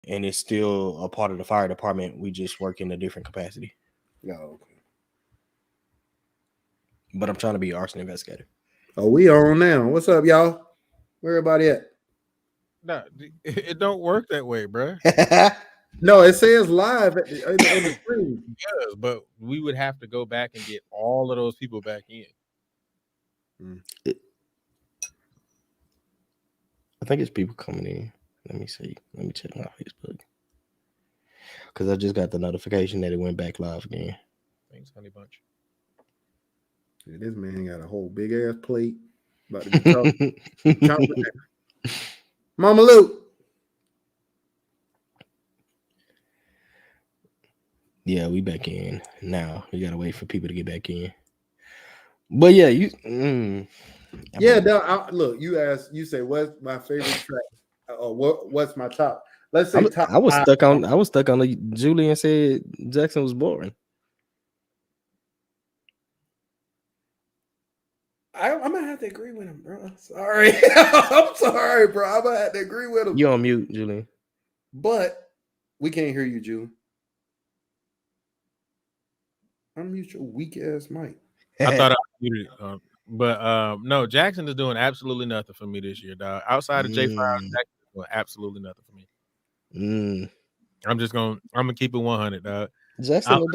and it's still a part of the fire department. We just work in a different capacity. No. Okay. But I'm trying to be arson investigator. Oh, we on now. What's up, y'all? Where everybody at? Nah, it don't work that way, bro. No, it says live on the screen. Yes, but we would have to go back and get all of those people back in. I think it's people coming in. Let me see. Let me check my Facebook. Because I just got the notification that it went back live again. Thanks, Honey Bunch. Yeah, this man got a whole big ass plate. About to be chopping. Mama Luke. Yeah, we back in now. We gotta wait for people to get back in. But yeah, you. Yeah, look. You say what's my favorite track? What's my top? Let's say top. I was stuck on the Julian said Jackson was boring. I'm gonna have to agree with him, bro. Sorry, I'm sorry, bro. I'm gonna have to agree with him. You on mute, Julian? But we can't hear you, Julian. Unmute your weak ass mic. I thought I muted it, but no, Jackson is doing absolutely nothing for me this year, dog. Outside of J5, Jackson is doing absolutely nothing for me. I'm gonna keep it 100, dog. Jackson,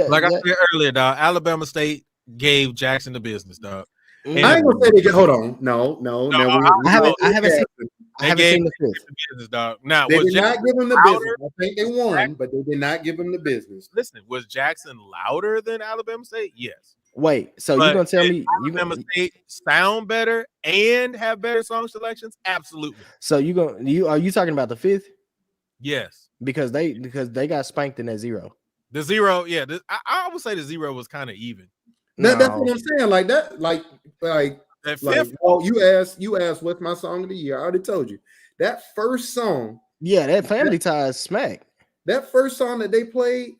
like I said earlier, dog. Alabama State gave Jackson the business, dog. I ain't gonna say they get. Hold on, no. I haven't seen the business, dog. Now, they did not give him the business. I think they won, but they did not give him the business. Listen, was Jackson louder than Alabama State? Yes. Wait, so you're gonna tell me Alabama State sound better and have better song selections? Absolutely. So are you talking about the 5th? Yes. Because they got spanked in that 0. The 0, yeah. I would say the 0 was kind of even. That's what I'm saying. Like that, like that fifth. Well, you asked what's my song of the year. I already told you that first song. Yeah, that Family Ties smack. That first song that they played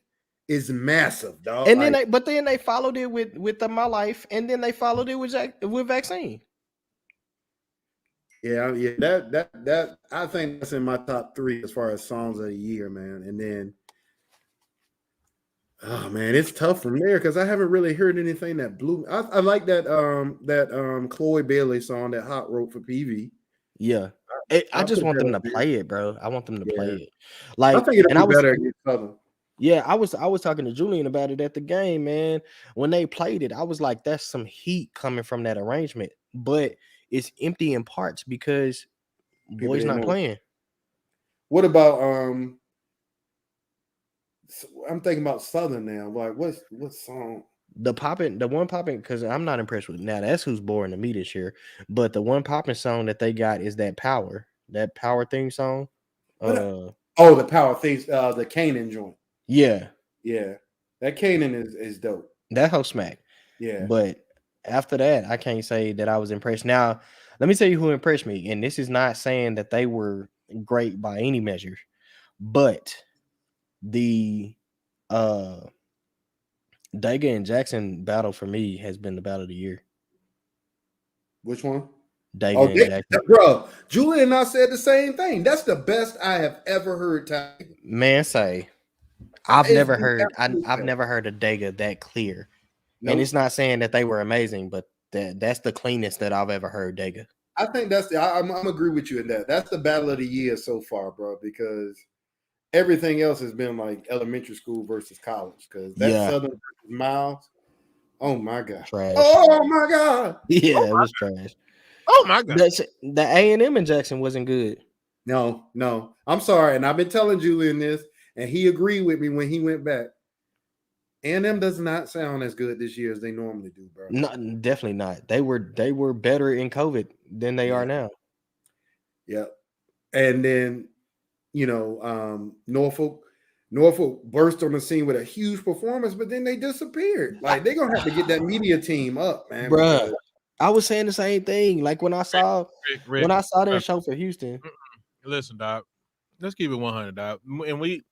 is massive, dog. And then they followed it with My Life, and then they followed it with Vaccine. Yeah, that I think that's in my top 3 as far as songs of the year, man. And then, oh man, it's tough from there because I haven't really heard anything that blew. I like that Chloe Bailey song that Hot wrote for PV. Yeah, I just want them to play it, bro. I want them to play it. Like, I think it'll be better against Southern. Yeah, I was talking to Julian about it at the game, man. When they played it, I was like, that's some heat coming from that arrangement. But it's empty in parts because boys not playing. What about I'm thinking about Southern now. Like what song? The one popping, because I'm not impressed with it. Now that's who's boring to me this year. But the one popping song that they got is that power theme song. The power theme, the Kanan joint. Yeah. That Kanan is dope. That whole smack. Yeah. But after that, I can't say that I was impressed. Now, let me tell you who impressed me. And this is not saying that they were great by any measure, but the Dega and Jackson battle for me has been the battle of the year. Which one? Dega and Jackson. Bro, Julian and I said the same thing. That's the best I have ever heard. Man, say I've never heard a Dega that clear. Nope. And it's not saying that they were amazing, but that's the cleanest that I've ever heard Dega. I think I'm agree with you in that. That's the battle of the year so far, bro, because everything else has been like elementary school versus college. Because that Southern versus Miles, oh my god, trash. Oh my god, yeah, it was trash. Oh my god, the A&M in Jackson wasn't good. No, I'm sorry, and I've been telling Julian this, and he agreed with me when he went back. A&M does not sound as good this year as they normally do, bro. No, definitely not. They were better in COVID than they are now. Yeah, and then Norfolk burst on the scene with a huge performance, but then they disappeared. Like they're gonna have to get that media team up, man. Bruh, I was saying the same thing. Like when I saw that show for Houston. Listen, dog. Let's keep it 100, dog. And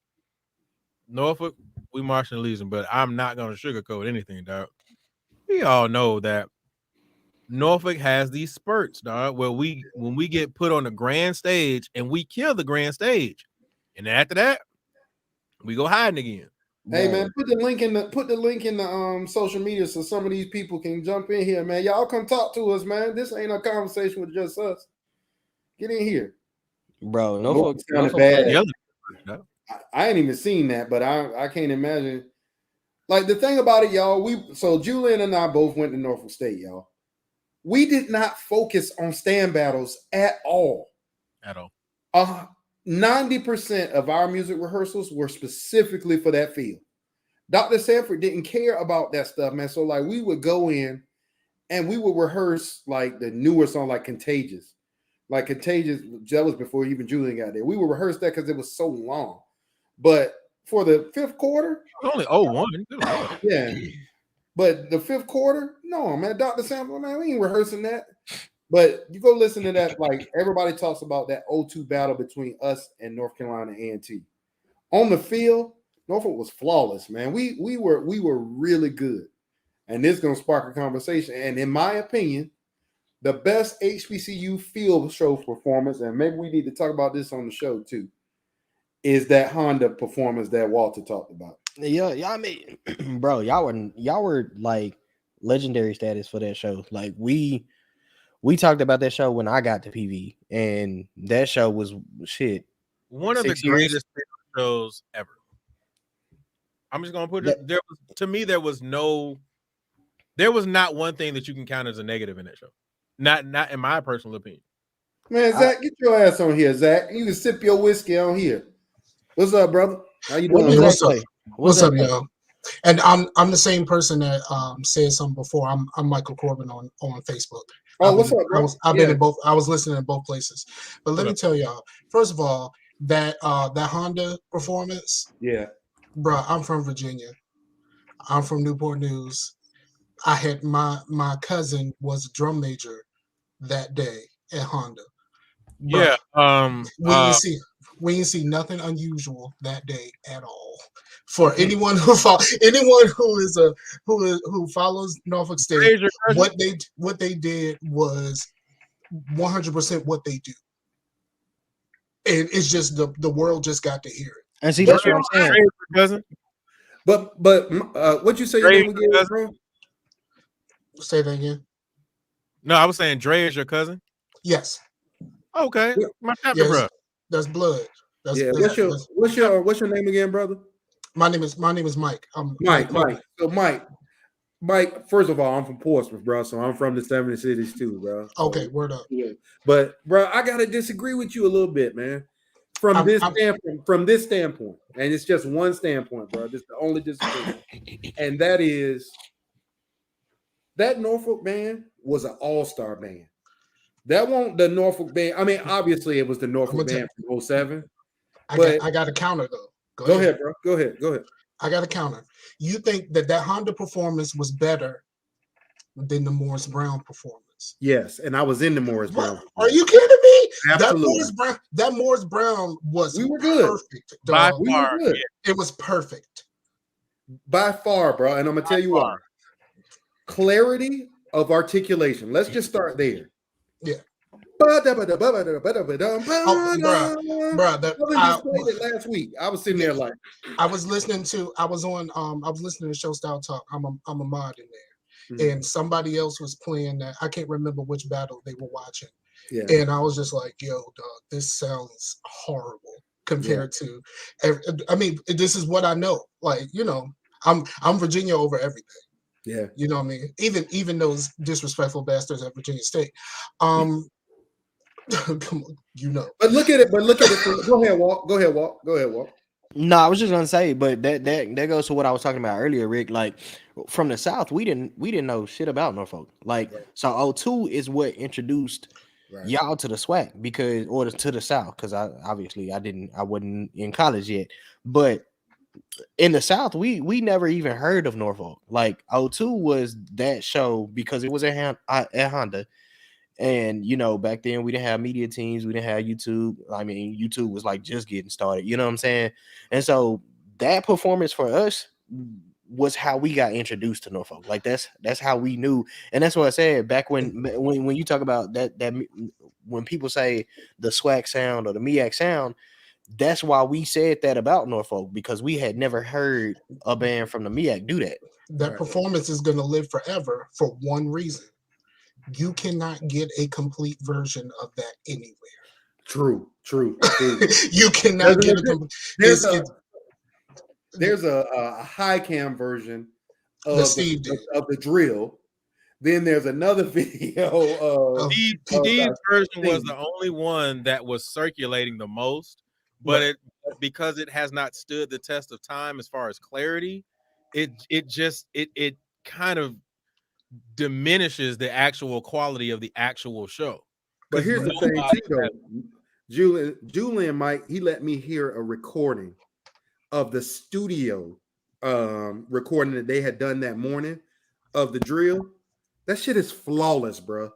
Norfolk, we marching and losing, but I'm not gonna sugarcoat anything, dog. We all know that Norfolk has these spurts, dog, where when we get put on the grand stage and we kill the grand stage. And then after that, we go hiding again. Hey man, put the link in the social media so some of these people can jump in here, man. Y'all come talk to us, man. This ain't a conversation with just us. Get in here, bro. No bad. I ain't even seen that, but I can't imagine. Like the thing about it, y'all. So Julian and I both went to Norfolk State, y'all. We did not focus on stand battles at all. 90% of our music rehearsals were specifically for that field. Dr. Sanford didn't care about that stuff, man. So like we would go in and we would rehearse like the newer song, like Contagious. Like Contagious, that was before even Julian got there. We would rehearse that because it was so long. But for the fifth quarter, only 01. Yeah. But the fifth quarter, no, man. Dr. Sanford, man, we ain't rehearsing that. But you go listen to that, like everybody talks about that 0-2 battle between us and North Carolina A&T. On the field, Norfolk was flawless, man. We were really good. And this is gonna spark a conversation. And in my opinion, the best HBCU field show performance, and maybe we need to talk about this on the show too, is that Honda performance that Walter talked about. Yeah, I mean, bro, y'all were like legendary status for that show. Like we talked about that show when I got to PV, and that show was shit. One of the greatest shows ever. I'm just gonna put it. There was not one thing that you can count as a negative in that show. Not in my personal opinion. Man, Zach, get your ass on here, Zach. You can sip your whiskey on here. What's up, brother? How you doing? What's up, y'all? And I'm the same person that said something before. I'm Michael Corbin on Facebook. What's up, bro? I've been in both. I was listening in both places. But let me tell y'all. First of all, that Honda performance. Yeah, bro. I'm from Virginia. I'm from Newport News. I had my cousin was a drum major that day at Honda. Yeah. We didn't see nothing unusual that day at all. For anyone who follows Norfolk State, what they did was 100% what they do, and it's just the world just got to hear it. And see, that's what I'm saying, cousin. But what you say your name again, bro? Say that again. No, I was saying Dre is your cousin. Yes. Okay, my chapter, bro. That's blood. What's your name again, brother? My name is Mike. Mike. So Mike. First of all, I'm from Portsmouth, bro. So I'm from the 70 cities too, bro. So, okay, word up. Yeah. But bro, I gotta disagree with you a little bit, man. From this standpoint, and it's just one standpoint, bro. This is the only disagreement, and that is that Norfolk band was an all-star band. That won't the Norfolk band. I mean, obviously it was the Norfolk band from 07. I got a counter though. Go ahead, bro. Go ahead. I got a counter. You think that Honda performance was better than the Morris Brown performance? Yes, and I was in the Morris Brown. Are you kidding me? Absolutely. That Morris Brown was perfect. By far, we were good. It was perfect. By far, bro. And I'm gonna tell you why. Clarity of articulation. Let's just start there. Yeah. Last week. I was sitting there like I was listening to the show Style Talk. I'm a mod in there. And somebody else was playing that. I can't remember which battle they were watching. Yeah. And I was just like, yo, dog, this sounds horrible compared to I mean, this is what I know. Like, you know, I'm Virginia over everything. Yeah. You know what I mean? Even those disrespectful bastards at Virginia State. Come on, you know. But look at it. Go ahead, Walk. No, I was just gonna say, but that goes to what I was talking about earlier, Rick. Like from the South, we didn't know shit about Norfolk. Like so 02 is what introduced y'all to the SWAC to the South, because I wasn't in college yet. But in the South, we never even heard of Norfolk. Like 02 was that show because it was at Honda. And, you know, back then we didn't have media teams. We didn't have YouTube. I mean, YouTube was like just getting started. You know what I'm saying? And so that performance for us was how we got introduced to Norfolk. Like that's how we knew. And that's what I said back when you talk about that when people say the SWAC sound or the MEAC sound, That's why we said that about Norfolk, because we had never heard a band from the MEAC do that. That performance is going to live forever for one reason. You cannot get a complete version of that anywhere. True. You cannot get a complete. There's a high cam version of the drill. Then there's another video of Steve's version was the only one that was circulating the most, but because it has not stood the test of time as far as clarity, it kind of diminishes the actual quality of the actual show. But here's the thing too, though. Julian Mike, he let me hear a recording of the studio recording that they had done that morning of the drill. That shit is flawless, bro.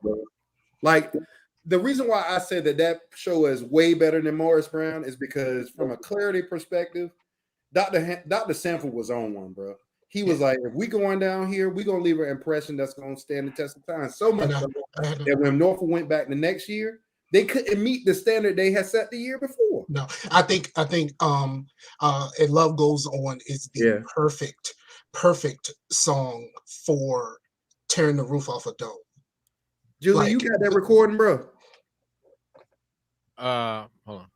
Like, the reason why I said that show is way better than Morris Brown is because from a clarity perspective, Dr. Sanford was on one, bro. He was like, if we going down here, we're going to leave an impression that's going to stand the test of time. So much that when Norfolk went back the next year, they couldn't meet the standard they had set the year before. No, I think And Love Goes On is the perfect song for tearing the roof off a dome. Julie, you got that recording, bro? Hold on.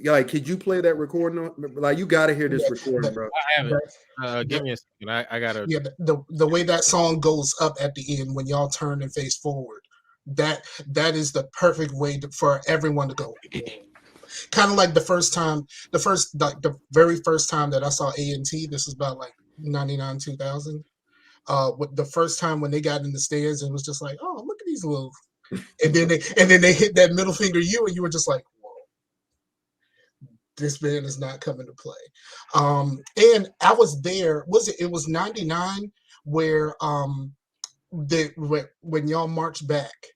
Like, could you play that recording? Like, you got to hear this recording, bro. I have it. Give me a second. I got to. Yeah, the way that song goes up at the end when y'all turn and face forward, that is the perfect way for everyone to go. Kind of like the very first time that I saw A&T. This was about like 99, 2000. With the first time when they got in the stands, and was just like, oh, look at these little, and then they hit that middle finger and you were just like, whoa, this band is not coming to play. And I was there. It was 99 where when y'all marched back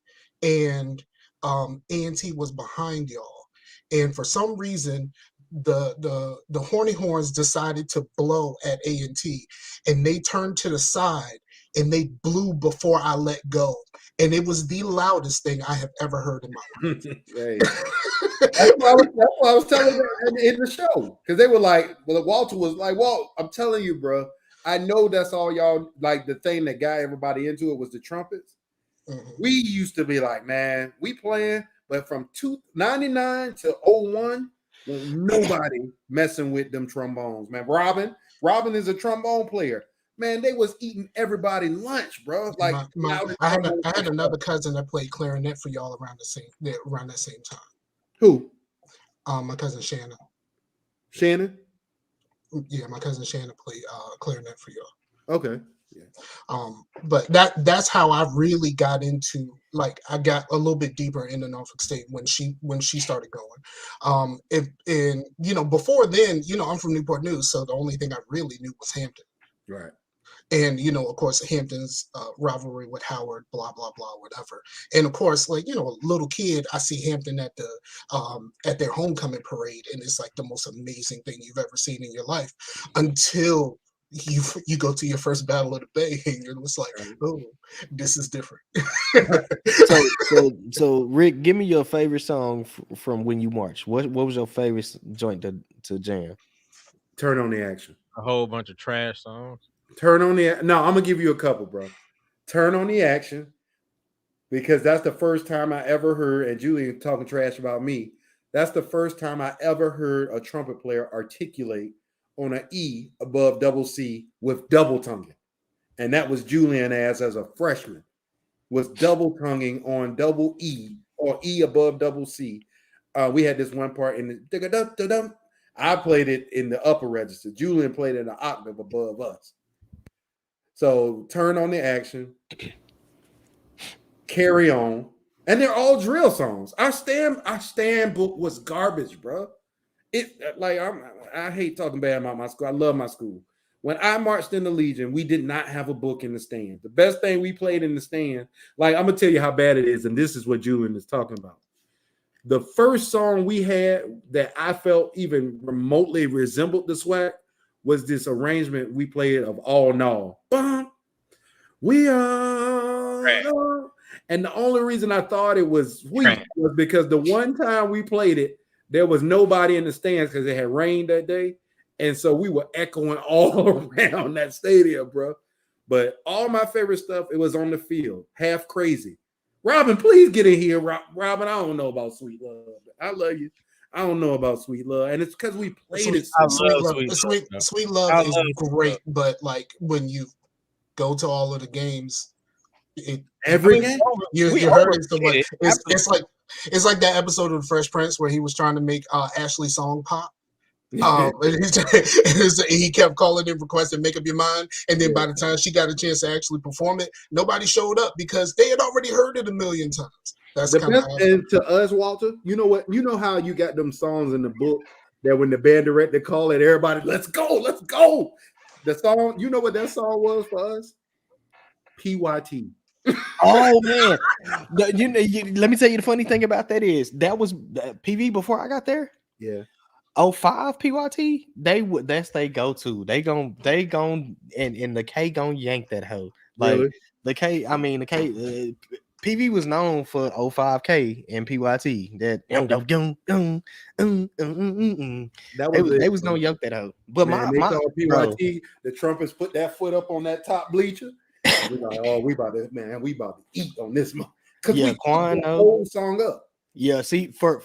and A&T was behind y'all, and for some reason the Horny Horns decided to blow at A&T, and they turned to the side and they blew Before I Let Go, and it was the loudest thing I have ever heard in my life. That's what I was telling them in the show, because they were like, well, Walter was like, Walt, I'm telling you, bro, I know that's all y'all, like, the thing that got everybody into it was the trumpets. Mm-hmm. We used to be like, man, we playing, but from 99 to 01, nobody messing with them trombones, man. Robin is a trombone player. Man, they was eating everybody lunch, bro. Like, I had another cousin that played clarinet for y'all around that same time. Who? My cousin Shannon. Shannon? Yeah, my cousin Shannon played clarinet for y'all. Okay. Yeah. But that's how I really got into, like, I got a little bit deeper into Norfolk State when she started going. Before then, I'm from Newport News, so the only thing I really knew was Hampton. Right. And, of course, Hampton's rivalry with Howard, blah, blah, blah, whatever. And, of course, like, a little kid, I see Hampton at their homecoming parade, and it's like the most amazing thing you've ever seen in your life until you go to your first Battle of the Bay, and you're just like, oh, this is different. So Rick, give me your favorite song from when you marched. What was your favorite joint to jam? Turn on the Action. A whole bunch of trash songs. No, I'm gonna give you a couple, bro. Turn on the Action, because that's the first time I ever heard, and Julian talking trash about me, that's the first time I ever heard a trumpet player articulate on an E above double C with double tonguing. And that was Julian as a freshman, was double tonguing on double E or E above double C. We had this one part in the I played it in the upper register. Julian played it in the octave above us. So Turn on the Action, Carry On, and they're all drill songs. Our stand book was garbage, bro. I hate talking bad about my school. I love my school. When I marched in the Legion, we did not have a book in the stand. The best thing we played in the stand, like, I'm gonna tell you how bad it is, and this is what Julian is talking about. The first song we had that I felt even remotely resembled the SWAC was this arrangement we played of All Null. We are. Right. And the only reason I thought it was weak was because the one time we played it, there was nobody in the stands because it had rained that day. And so we were echoing all around that stadium, bro. But all my favorite stuff, it was on the field. Half Crazy. Robin, please get in here. Robin, I don't know about Sweet Love. I love you. I don't know about Sweet Love. And it's because we played it. Sweet Love is great, but like when you go to all of the games, every game you heard it so much. It's like that episode of The Fresh Prince where he was trying to make Ashley's song pop. He kept calling in requests and make up your mind, and then by the time she got a chance to actually perform it, nobody showed up because they had already heard it a million times. That's kind of and to us, Walter. You know what? You know how you got them songs in the book that when the band director called it, everybody, let's go. The song, you know what that song was for us? PYT. Oh man, let me tell you the funny thing about that is that was PV before I got there. Yeah. 05 PYT, that's they go to. They gon' and the K gon' yank that hoe. Like really? The K PV was known for 05K and PYT. That they was gonna yank that hoe. But man, my PYT, bro, the trumpets put that foot up on that top bleacher. We're like, oh, we about to eat on this one. Yeah, Quan the whole song up. Yeah, see, for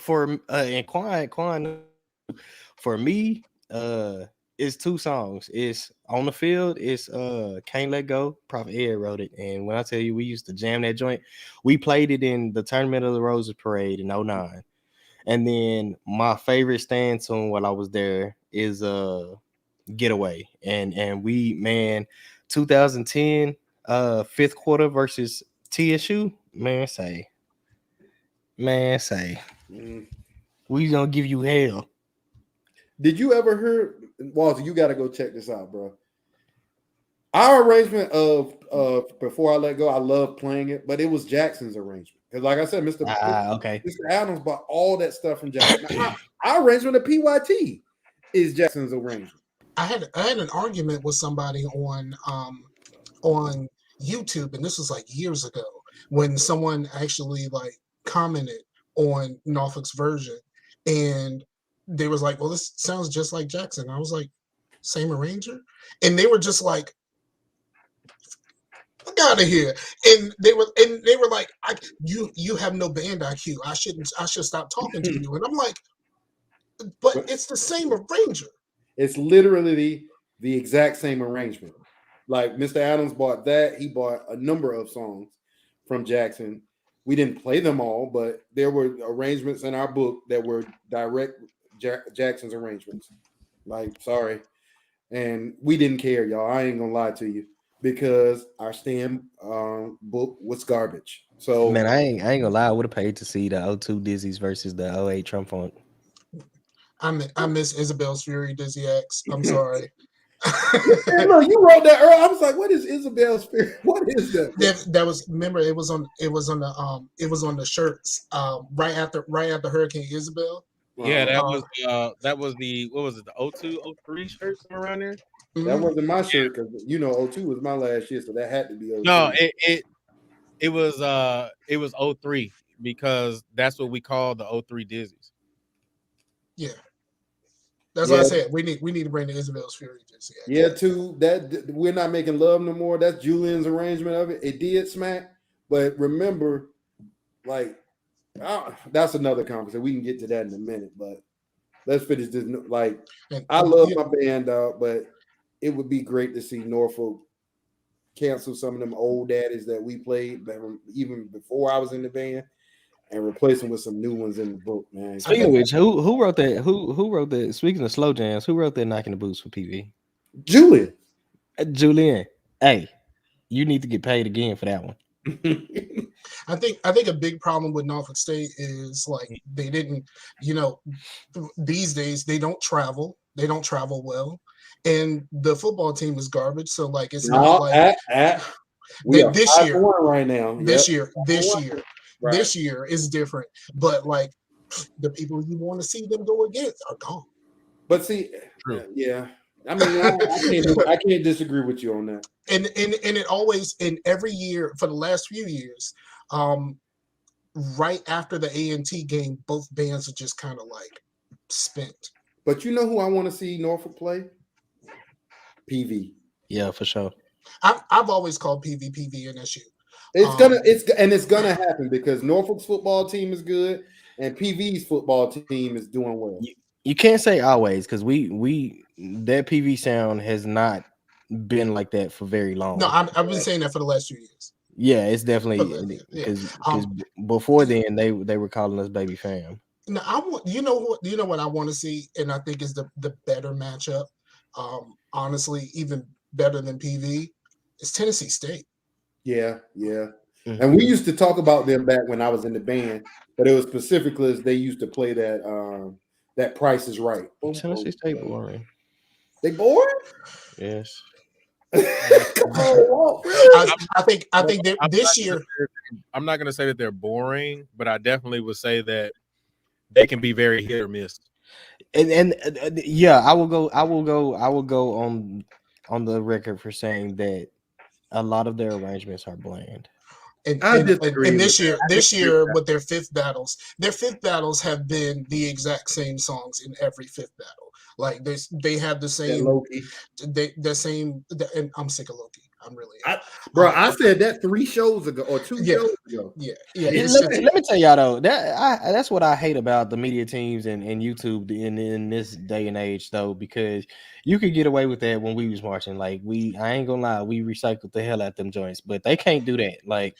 and Quan. For me, it's two songs. It's On the Field. It's Can't Let Go. Prophet Ed wrote it, and when I tell you we used to jam that joint, we played it in the Tournament of the Roses parade in 09. And then my favorite stand tune while I was there is Getaway, and we 2010 fifth quarter versus TSU. Man, say. We gonna give you hell. Did you ever hear, Walter? You got to go check this out, bro. Our arrangement of Before I Let Go, I love playing it, but it was Jackson's arrangement because, like I said, Mr. Adams bought all that stuff from Jackson. Our arrangement of PYT is Jackson's arrangement. I had an argument with somebody on YouTube, and this was like years ago when someone actually like commented on Norfolk's version, and they was like, well, this sounds just like Jackson. I was like, same arranger? And they were just like, fuck out of here. And they were like, you have no band IQ. I should stop talking to you. And I'm like, but it's the same arranger. It's literally the exact same arrangement. Like Mr. Adams bought that. He bought a number of songs from Jackson. We didn't play them all, but there were arrangements in our book that were direct Jackson's arrangements. Like, sorry. And we didn't care, y'all. I ain't gonna lie to you because our stand book was garbage. So man, I ain't gonna lie. I would have paid to see the 02 Dizzies versus the 08 Trump Funk. I miss Isabel's Fury Dizzy X. I'm sorry. Hey, look, you wrote that earlier. I was like, "What is Isabel's Fury? What is that?" That was. Remember, it was on the shirts. Right after Hurricane Isabel. Yeah, that was the what was it, the 02, 03 shirt somewhere around there? That wasn't my shirt because 02 was my last year, so that had to be 03. No, it was 03 because that's what we call the 03 Dizzies. Yeah. That's what I said. We need to bring the Isabel's Fury. Yeah, too. That we're not making love no more. That's Julian's arrangement of it. It did smack, but remember, like, that's another conversation. We can get to that in a minute, but let's finish this. Like, I love my band out, but it would be great to see Norfolk cancel some of them old daddies that we played even before I was in the band and replace them with some new ones in the book, man. Speaking of which, who wrote that? Who wrote that? Speaking of slow jams, who wrote that Knocking the Boots for PV? Julian. Hey, you need to get paid again for that one. I think a big problem with Norfolk State is like they didn't, these days they don't travel well, and the football team is garbage. So like it's not like this year right now. This year is different, but like the people you want to see them go against are gone. But see, yeah, I mean, I can't disagree with you on that. And it always, in every year for the last few years, right after the A&T game, both bands are just kind of like spent. But you know who I want to see Norfolk play? PV. Yeah, for sure. I've always called PV NSU. It's gonna happen because Norfolk's football team is good and PV's football team is doing well. You can't say always because that PV sound has not been like that for very long. No, I've been saying that for the last 2 years. Yeah, it's definitely because before then they were calling us baby fam. Now I want you know what I want to see, and I think is the better matchup. Honestly, even better than PV is Tennessee State. Yeah. Mm-hmm. And we used to talk about them back when I was in the band, but it was specifically as they used to play that Price is Right. Tennessee State boring. They boring? Yes. I think this year. I'm not going to say that they're boring, but I definitely would say that they can be very hit or miss. And yeah, I will go on the record for saying that a lot of their arrangements are bland. And this year with their fifth battles have been the exact same songs in every fifth battle. Like they have the same, and I'm sick of Loki. I'm really, I said that 3 shows ago or 2 shows ago. Yeah. Let me tell y'all though, that's what I hate about the media teams and YouTube in this day and age though, because you could get away with that when we was marching. Like I ain't gonna lie, we recycled the hell out them joints, but they can't do that. Like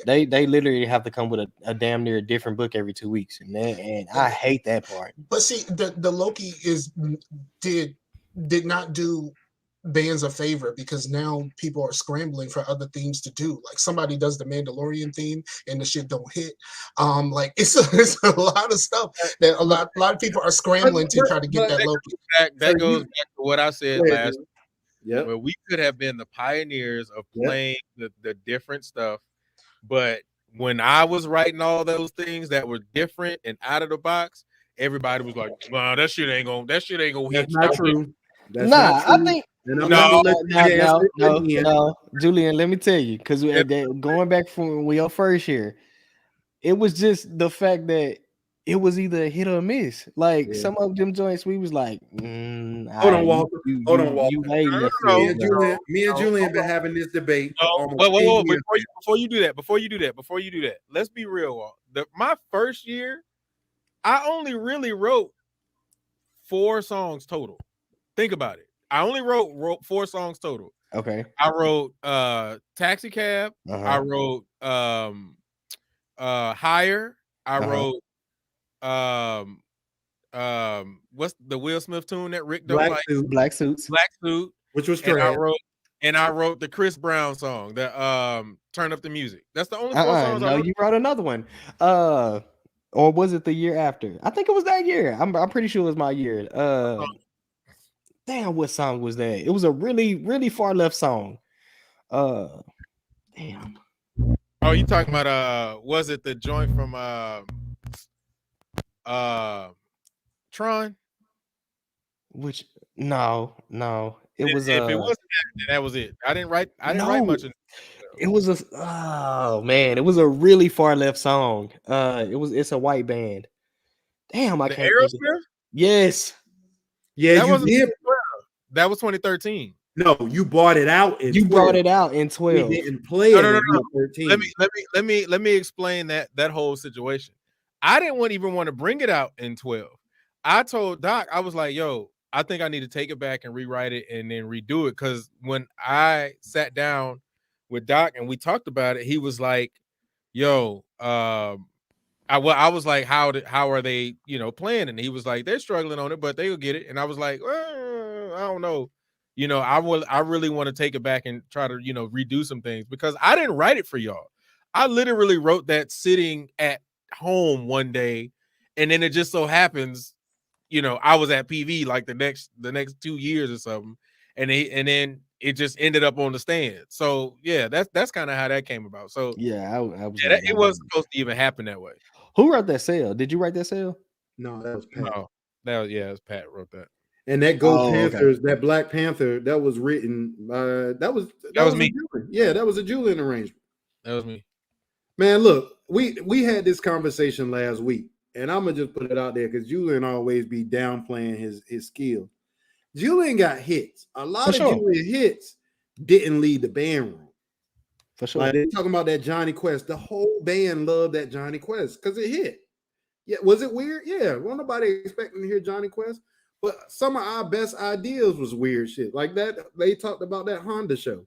they literally have to come with a damn near different book every 2 weeks, and I hate that part. But see, the Loki did not do bands a favor because now people are scrambling for other themes to do. Like somebody does the Mandalorian theme and the shit don't hit. Like it's a lot of stuff that a lot of people are scrambling to try to get that Loki. That goes back to what I said last. Yeah, where we could have been the pioneers of playing the different stuff, but when I was writing all those things that were different and out of the box, everybody was like, "Wow, that shit ain't gonna hit." That's not true. I think. No, Julian, let me tell you, because going back from your first year, it was just the fact that it was either a hit or a miss. Like some of them joints, we was like, hold on, Walter. Hold on, Walter. Me and Julian been having this debate. Before you do that, let's be real, Walt. My first year, I only really wrote 4 songs total. Think about it. I only wrote 4 songs total. Okay. I wrote Taxi Cab. I wrote Higher. I wrote what's the Will Smith tune that Rick don't like? Black Suit, which was trash. And I wrote the Chris Brown song, that Turn Up the Music. That's the only 4 songs I wrote. You wrote another one. Or was it the year after? I think it was that year. I'm pretty sure it was my year. Damn, what song was that? It was a really, really far left song. Damn. Oh, you talking about was it the joint from Tron? Which no. It was if it wasn't that was it. I didn't write much. It was it was a really far left song. It's a white band. Damn, I can't. Aerosmith? Yes. Yeah, you did. That was 2013. No, you brought it out in 12. Brought it out in 12. We didn't play it in 13. Let me explain that whole situation. I didn't even want to bring it out in 12. I told Doc, I was like, yo, I think I need to take it back and rewrite it and then redo it. Because when I sat down with Doc and we talked about it, he was like, yo, I was like, how are they, playing? And he was like, they're struggling on it, but they'll get it. And I was like, I don't know. I really want to take it back and try to, redo some things because I didn't write it for y'all. I literally wrote that sitting at home one day. And then it just so happens, I was at PV like the next 2 years or something. And then it just ended up on the stand. So yeah, that's kind of how that came about. So yeah, it wasn't supposed to even happen that way. Who wrote that sale? Did you write that sale? No, that was Pat. No, it was Pat wrote that. And that Panthers, that Black Panther, that was written. That was me. Yeah, that was a Julian arrangement. That was me. Man, look, we had this conversation last week, and I'm gonna just put it out there because Julian always be downplaying his skill. Julian got hits. A lot of Julian hits didn't leave the band room. For sure. Like they're talking about that Johnny Quest. The whole band loved that Johnny Quest because it hit. Yeah, was it weird? Yeah, wasn't nobody expecting to hear Johnny Quest. But some of our best ideas was weird shit. Like that, they talked about that Honda show.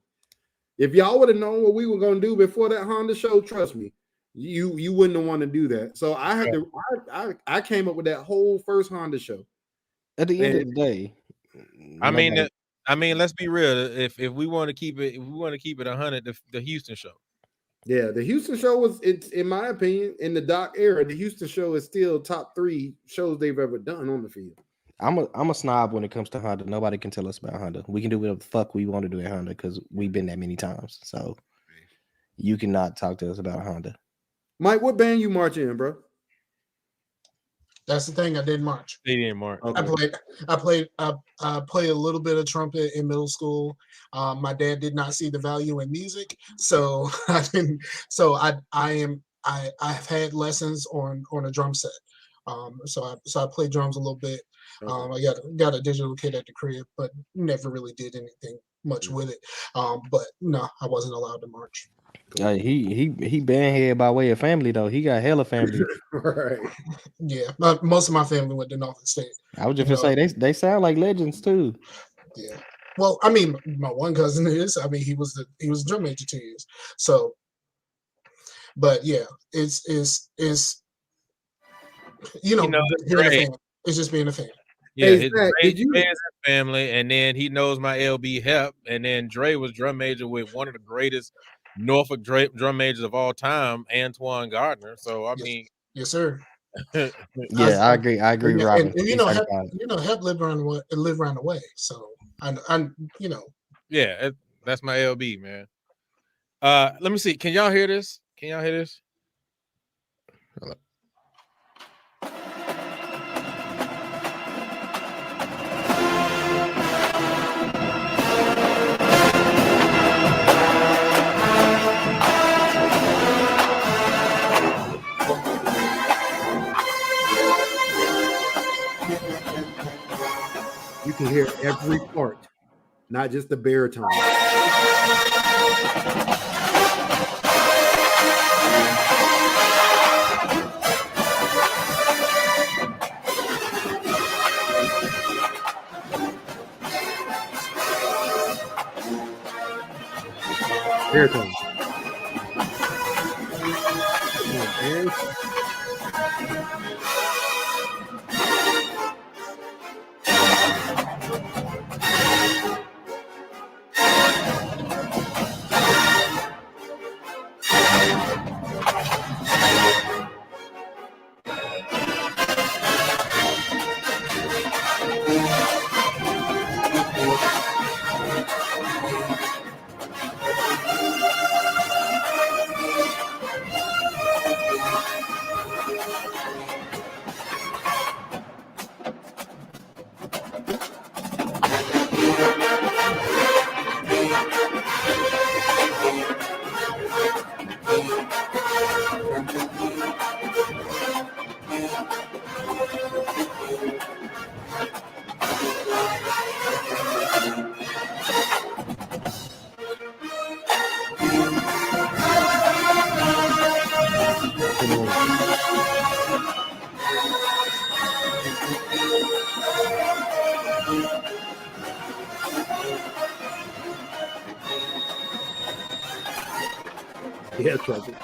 If y'all would have known what we were gonna do before that Honda show, trust me, you wouldn't have wanted to do that. So I had to I came up with that whole first Honda show. At the end of the day. I mean, let's be real. If we want to keep it, 100, the Houston show. Yeah, the Houston show was, it's in my opinion, in the Doc era, the Houston show is still top 3 shows they've ever done on the field. I'm a snob when it comes to Honda. Nobody can tell us about Honda. We can do whatever the fuck we want to do at Honda because we've been that many times. So you cannot talk to us about Honda. Mike, what band you march in, bro? That's the thing. I didn't march. They didn't march. Okay. I played a little bit of trumpet in middle school. My dad did not see the value in music, so I didn't. So I've had lessons on a drum set. So I played drums a little bit. I got a digital kit at the crib, but never really did anything much with it. But no, I wasn't allowed to march. He bandhead by way of family though. He got hella family. Right. Yeah, most of my family went to Norfolk State. I was just gonna say they sound like legends too. Yeah. Well, I mean, my one cousin is. I mean, he was a drum major 2 years. So, but yeah, it's being a fan. It's just being a fan. Yeah, his family, and then he knows my LB Hep, and then Dre was drum major with one of the greatest Norfolk drum majors of all time, Antoine Gardner. So I mean, yes, sir. Yeah, I agree. I agree, Robin. And Hep lived around the way. So I'm Yeah, that's my LB, man. Let me see. Can y'all hear this? Hello. You can hear every part, not just the baritone. Baritone. Yeah, trouble.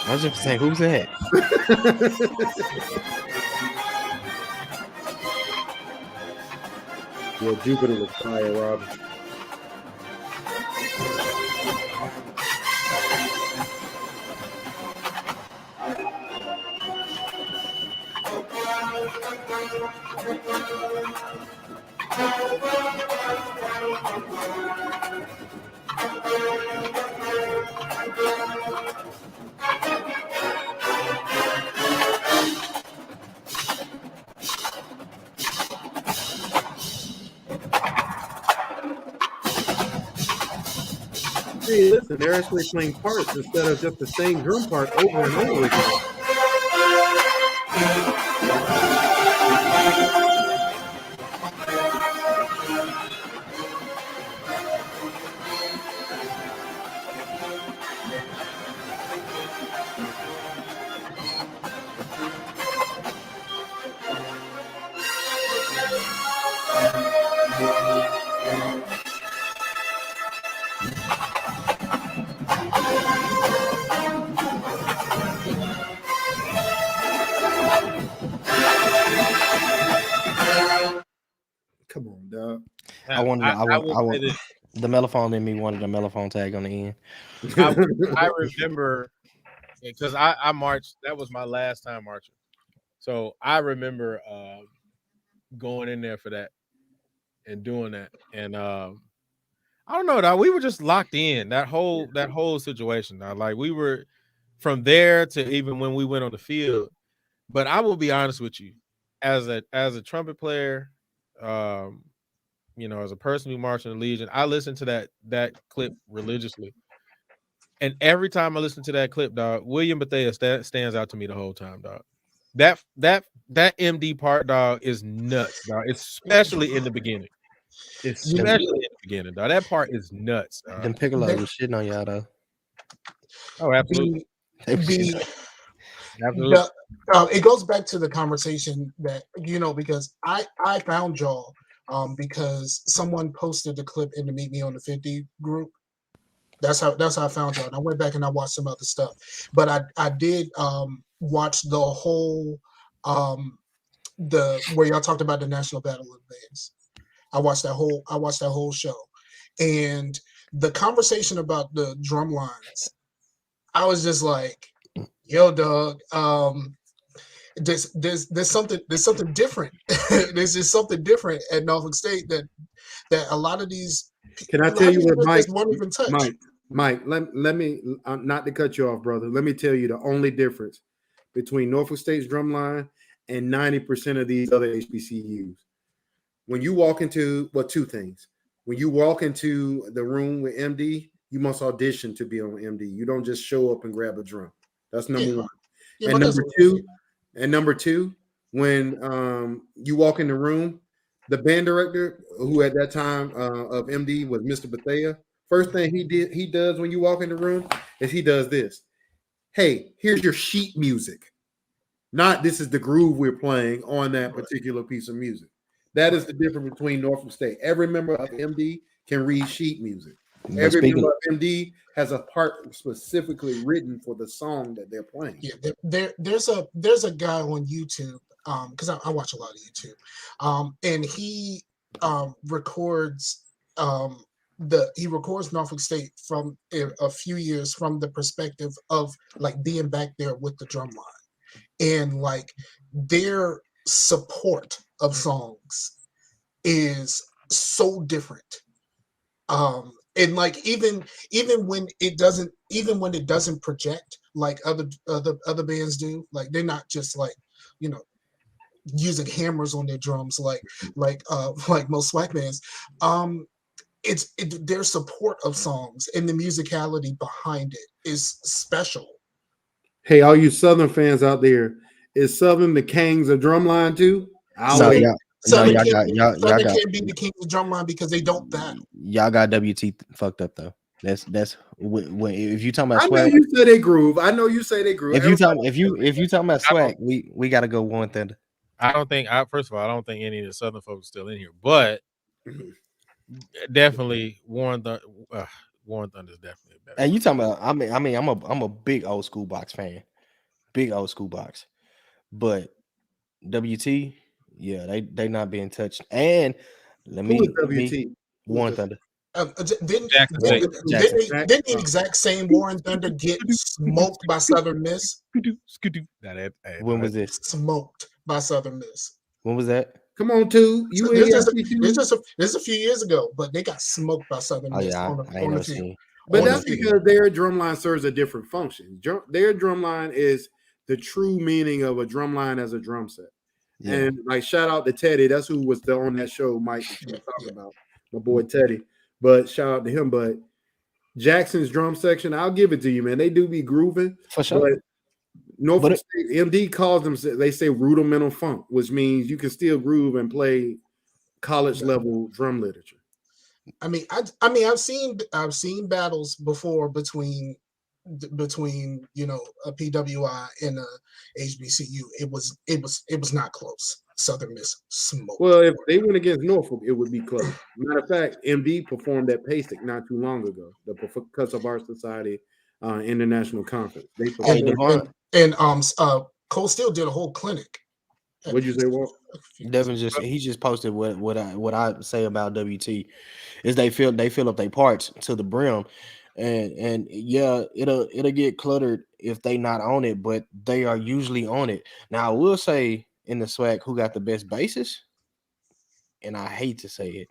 I was just saying, who's that? Yeah, Jupiter was fire, Rob. Hey, listen, they're actually playing parts instead of just the same drum part over and over again. Come on, dog. I want the mellophone in me wanted a mellophone tag on the end. I remember because I marched. That was my last time marching, so I remember going in there for that and doing that. And I don't know, dog, we were just locked in that whole situation. Dog. Like we were from there to even when we went on the field. But I will be honest with you, as a trumpet player, you know, as a person who marched in the Legion, I listened to that clip religiously. And every time I listen to that clip, dog, William Bethea stands out to me the whole time, dog. That MD part, dog, is nuts, dog. Especially in the beginning. Especially in the beginning, dog. That part is nuts. Dog. Them Piccolo was shitting on y'all though. Oh, absolutely. Absolutely. It goes back to the conversation that, you know, because I found y'all because someone posted the clip in the Meet Me on the 50 group. That's how I found y'all. And I went back and I watched some other stuff, but I did watch the whole where y'all talked about the National Battle of the Bands. I watched that whole show, and the conversation about the drum lines. I was just like, yo, dog. There's something different. There's just something different at Norfolk State that a lot of these. Can I tell you what, Mike? Let me not to cut you off, brother. Let me tell you the only difference between Norfolk State's drumline and 90% of these other HBCUs. When you walk into two things. When you walk into the room with MD, you must audition to be on MD. You don't just show up and grab a drum. That's number one. Yeah, and number two, when you walk in the room, the band director, who at that time of MD was Mr. Bethea, first thing he does when you walk in the room is he does this. Hey, here's your sheet music. Not this is the groove we're playing on that particular piece of music. That is the difference between Norfolk State. Every member of MD can read sheet music. Every member of MD has a part specifically written for the song that they're playing. Yeah, there's a guy on YouTube, because I watch a lot of YouTube, and he records Norfolk State from a few years from the perspective of like being back there with the drum line, and like their support of songs is so different. And like even when it doesn't project like other bands do, like they're not just like, you know, using hammers on their drums like most SWAC bands. It's their support of songs and the musicality behind it is special. Hey, all you Southern fans out there, is Southern the kings of drumline too? Southern can't be the king of drumline because they don't battle. Y'all got WT fucked up though. That's when if you talking about SWAC. I know you say they groove. If you talking about SWAC, we got to go Warren Thunder. First of all, I don't think any of the Southern folks are still in here, but definitely Warren Thunder is definitely better. And you talking about? I mean, I'm a big old school box fan, but WT, yeah, they not being touched. And Warren Thunder. Didn't the exact same Warren Thunder get smoked by Southern Miss? When was this? Smoked by Southern Miss. When was that? Come on, too. This a few years ago, but they got smoked by Southern Miss. I ain't never seen. But that's because their drumline serves a different function. Their drumline is the true meaning of a drumline as a drum set. Yeah. And like shout out to Teddy. That's who was on that show Mike was talking about. My boy Teddy. But shout out to him. But Jackson's drum section, I'll give it to you, man. They do be grooving. For sure. But Norfolk State, MD calls them, they say rudimental funk, which means you can still groove and play college level drum literature. I mean, I've seen battles before between you know a PWI and a HBCU. It was not close. Southern Miss smoked. Well, if they went against Norfolk, it would be close. Matter of fact, MD performed at PASIC not too long ago, the Percussive Arts Society International Conference. They performed. And Cole Steele did a whole clinic. What'd you say, Walt? Devin just posted what I say about WT is they fill up their parts to the brim, and yeah, it'll get cluttered if they not on it, but they are usually on it. Now I will say in the SWAC who got the best bases, and I hate to say it,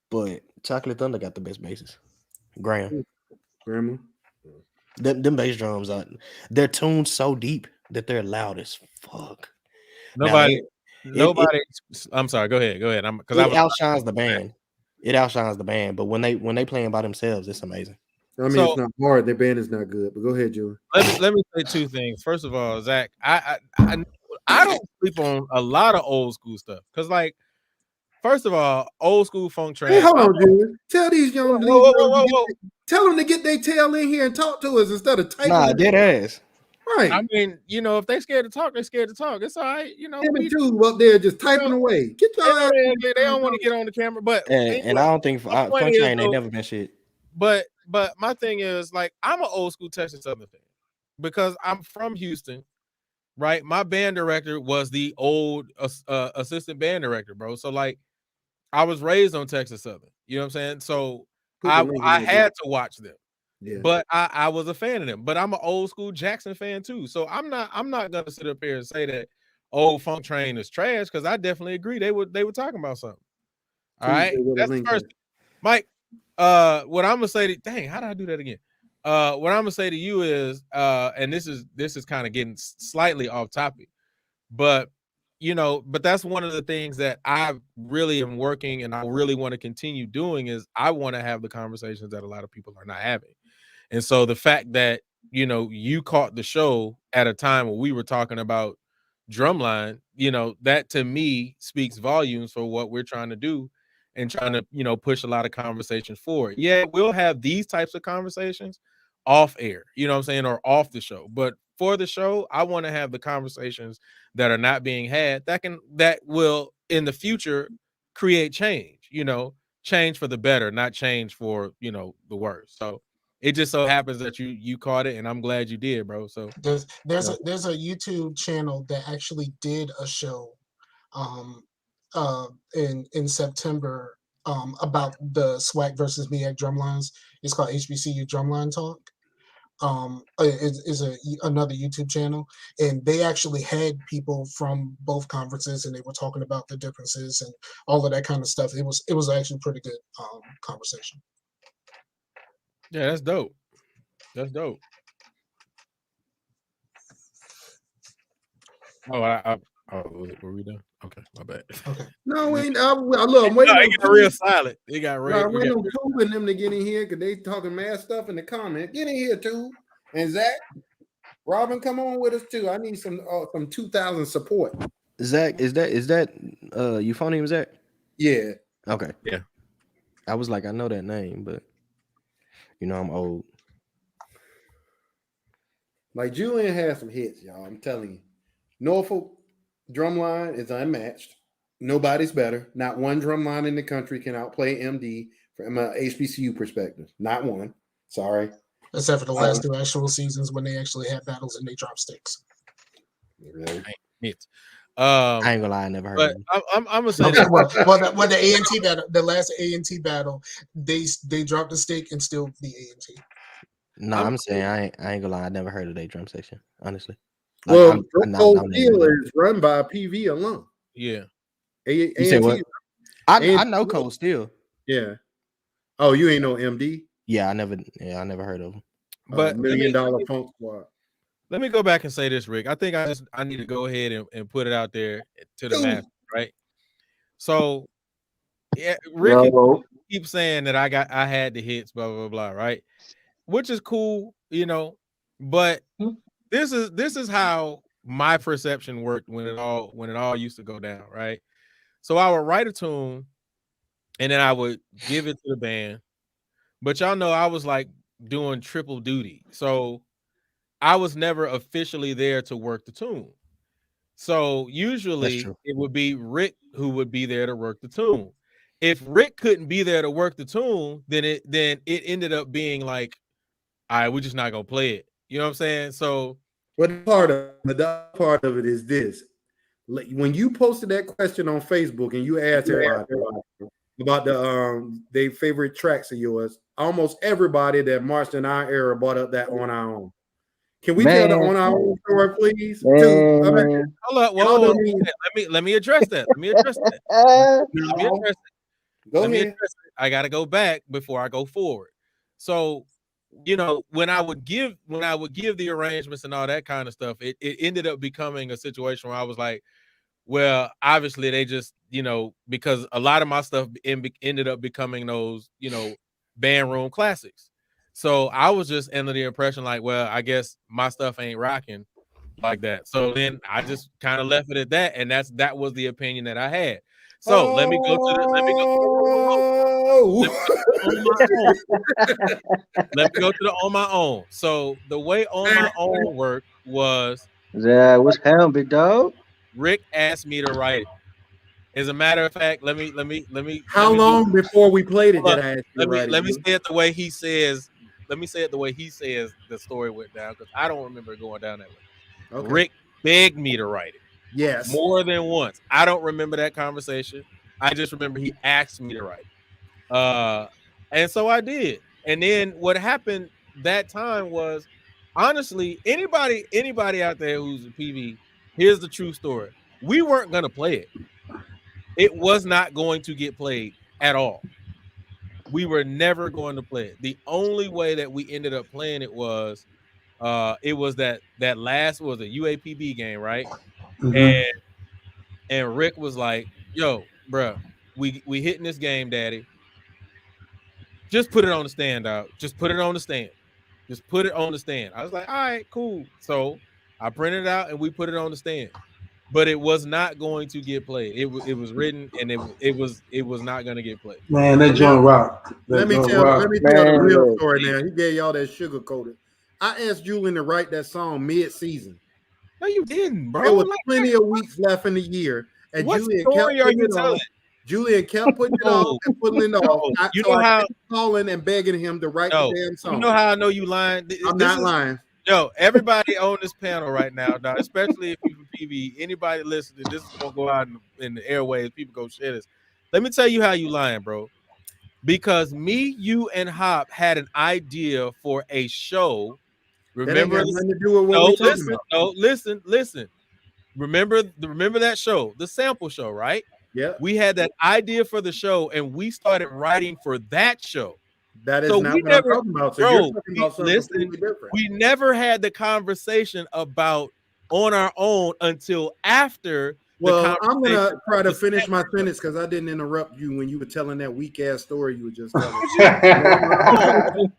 but Chocolate Thunder got the best bases. Graham. Them bass drums they're tuned so deep that they're loud as fuck. Nobody. I'm sorry. Go ahead. It outshines the band. It outshines the band, but when they playing by themselves, it's amazing. I mean, it's not hard. Their band is not good, but go ahead, Julie. Let me say two things. First of all, Zach, I don't sleep on a lot of old school stuff because, like, first of all, old school funk trash. Hey, hold on, Julie. Tell these young tell them to get their tail in here and talk to us instead of typing. Nah, dead ass. Right. I mean, if they scared to talk, they're scared to talk. It's all right. Two up there just typing away. Get your ass. They don't want to get on the camera, but and I don't think Funk Train ain't never been shit. But my thing is, like, I'm an old school Texas Southern fan because I'm from Houston, right? My band director was the old assistant band director, bro. So, like, I was raised on Texas Southern. You know what I'm saying? So I had to watch them. Yeah. But I was a fan of them. But I'm an old school Jackson fan too. So I'm not gonna sit up here and say that old Funk Train is trash because I definitely agree they were talking about something. All right, that's the first. Mike, what I'm gonna say to dang, how did I do that again? What I'm gonna say to you is, and this is kind of getting slightly off topic, but but that's one of the things that I really am working and I really want to continue doing is I want to have the conversations that a lot of people are not having. And so the fact that, you caught the show at a time when we were talking about Drumline, that to me speaks volumes for what we're trying to do and trying to, push a lot of conversations forward. Yeah, we'll have these types of conversations off air, you know what I'm saying, or off the show. But for the show, I want to have the conversations that are not being had that will in the future create change, change for the better, not change for, the worse. So it just so happens that you caught it, and I'm glad you did, bro. So there's a YouTube channel that actually did a show in September about the SWAC versus MEAC drumlines. It's called HBCU Drumline Talk. Is another YouTube channel, and they actually had people from both conferences, and they were talking about the differences and all of that kind of stuff. It was actually pretty good conversation. Yeah, that's dope. That's dope. Were we done? Okay, my bad. Okay. No, wait. Look, I'm waiting. It got real silent. It got real. I'm waiting on Tube and them to get in here because they talking mad stuff in the comment. Get in here, Tube and Zach. Robin, come on with us too. I need some 2000 support. Zach, is that you phone him, Zach? Yeah. Okay. Yeah. I was like, I know that name, but I'm old. Like Julian has some hits, y'all. I'm telling you. Norfolk drumline is unmatched. Nobody's better. Not one drumline in the country can outplay MD from an HBCU perspective. Not one. Sorry. Except for the last two actual seasons when they actually had battles and they dropped sticks. Really? I ain't gonna lie, I never heard of them. I'm gonna say okay, well, the A&T battle, the last A&T battle, they dropped the stick and still the A&T. No, I'm saying I ain't gonna lie, I never heard of their drum section, honestly. Like, well, Cole Steele is run by a PV alum. Yeah. You said what? I know Cole Steele. Yeah. Oh, you ain't know MD? Yeah, I never heard of him. But $1 million Funk Squad. Let me go back and say this, Rick. I think I need to go ahead and put it out there to the mass, right? So, yeah, Rick keeps saying that I had the hits, blah blah blah, right? Which is cool, but this is how my perception worked when it all used to go down, right? So I would write a tune, and then I would give it to the band, but y'all know I was like doing triple duty, so I was never officially there to work the tune. So usually it would be Rick who would be there to work the tune. If Rick couldn't be there to work the tune, then it ended up being like, all right, we're just not gonna play it. You know what I'm saying? So, but the part of it is this: when you posted that question on Facebook and you asked everybody about their favorite tracks of yours, almost everybody that marched in our era brought up that On Our Own. Can we tell the On Our Own story, please? Hold up, whoa. Let me address that. Let me address it. I gotta go back before I go forward. So, you know, when I would give the arrangements and all that kind of stuff, it ended up becoming a situation where I was like, well, obviously they just, you know, because a lot of my stuff ended up becoming those, you know, band room classics. So I was just under the impression like, well, I guess my stuff ain't rocking like that. So then I just kind of left it at that, and that was the opinion that I had. So let me go to the On My Own. So the way On My Own worked was what's happening, big dog? Rick asked me to write it. As a matter of fact, let me. How long before we played it? Let me say it the way he says. Let me say it the way he says the story went down, because I don't remember it going down that way. Okay. Rick begged me to write it. Yes. More than once. I don't remember that conversation. I just remember he asked me to write it. And so I did. And then what happened that time was, honestly, anybody out there who's a PV, here's the true story. We weren't going to play it. It was not going to get played at all. We were never going to play it. The only way that we ended up playing it was that last was a UAPB game, right? Mm-hmm. And Rick was like, yo, bro, we hitting this game, daddy. Just put it on the stand, dog. Just put it on the stand. Just put it on the stand. I was like, all right, cool. So I printed it out and we put it on the stand. But it was not going to get played. It was written, and it was not going to get played. Man, that joint rock. Let me tell the real story now. He gave y'all that sugar coated. I asked Julian to write that song mid-season. No, you didn't, bro. There was plenty of weeks left in the year, and what story are you telling? Julian kept putting it off and putting it off. You know how calling and begging him to write the damn song. You know how I know you lying? I'm not lying. Yo, everybody on this panel right now, dog, especially if you're from PV, anybody listening, this is gonna go out in the airways. People go share this. Let me tell you how you lying, bro. Because me, you, and Hop had an idea for a show. Remember, that ain't got nothing to do with what we're talking about. No, listen. Remember that show, the sample show, right? Yeah. We had that idea for the show, and we started writing for that show. That is not what I'm talking about. So you're talking about something completely different. We never had the conversation about On Our Own until after. Well, I'm gonna try to finish my sentence because I didn't interrupt you when you were telling that weak ass story you were just telling.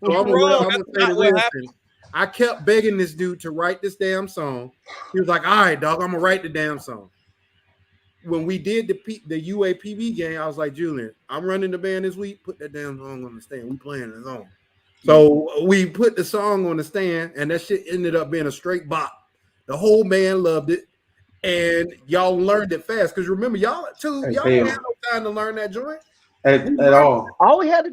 So I'm gonna say the real thing. I kept begging this dude to write this damn song. He was like, "All right, dog, I'm gonna write the damn song." When we did the UAPB game, I was like, Julian, I'm running the band this week. Put that damn song on the stand. We playing the song. So we put the song on the stand, and that shit ended up being a straight bop. The whole band loved it, and y'all learned it fast. Because remember, y'all didn't have no time to learn that joint at all. All we had to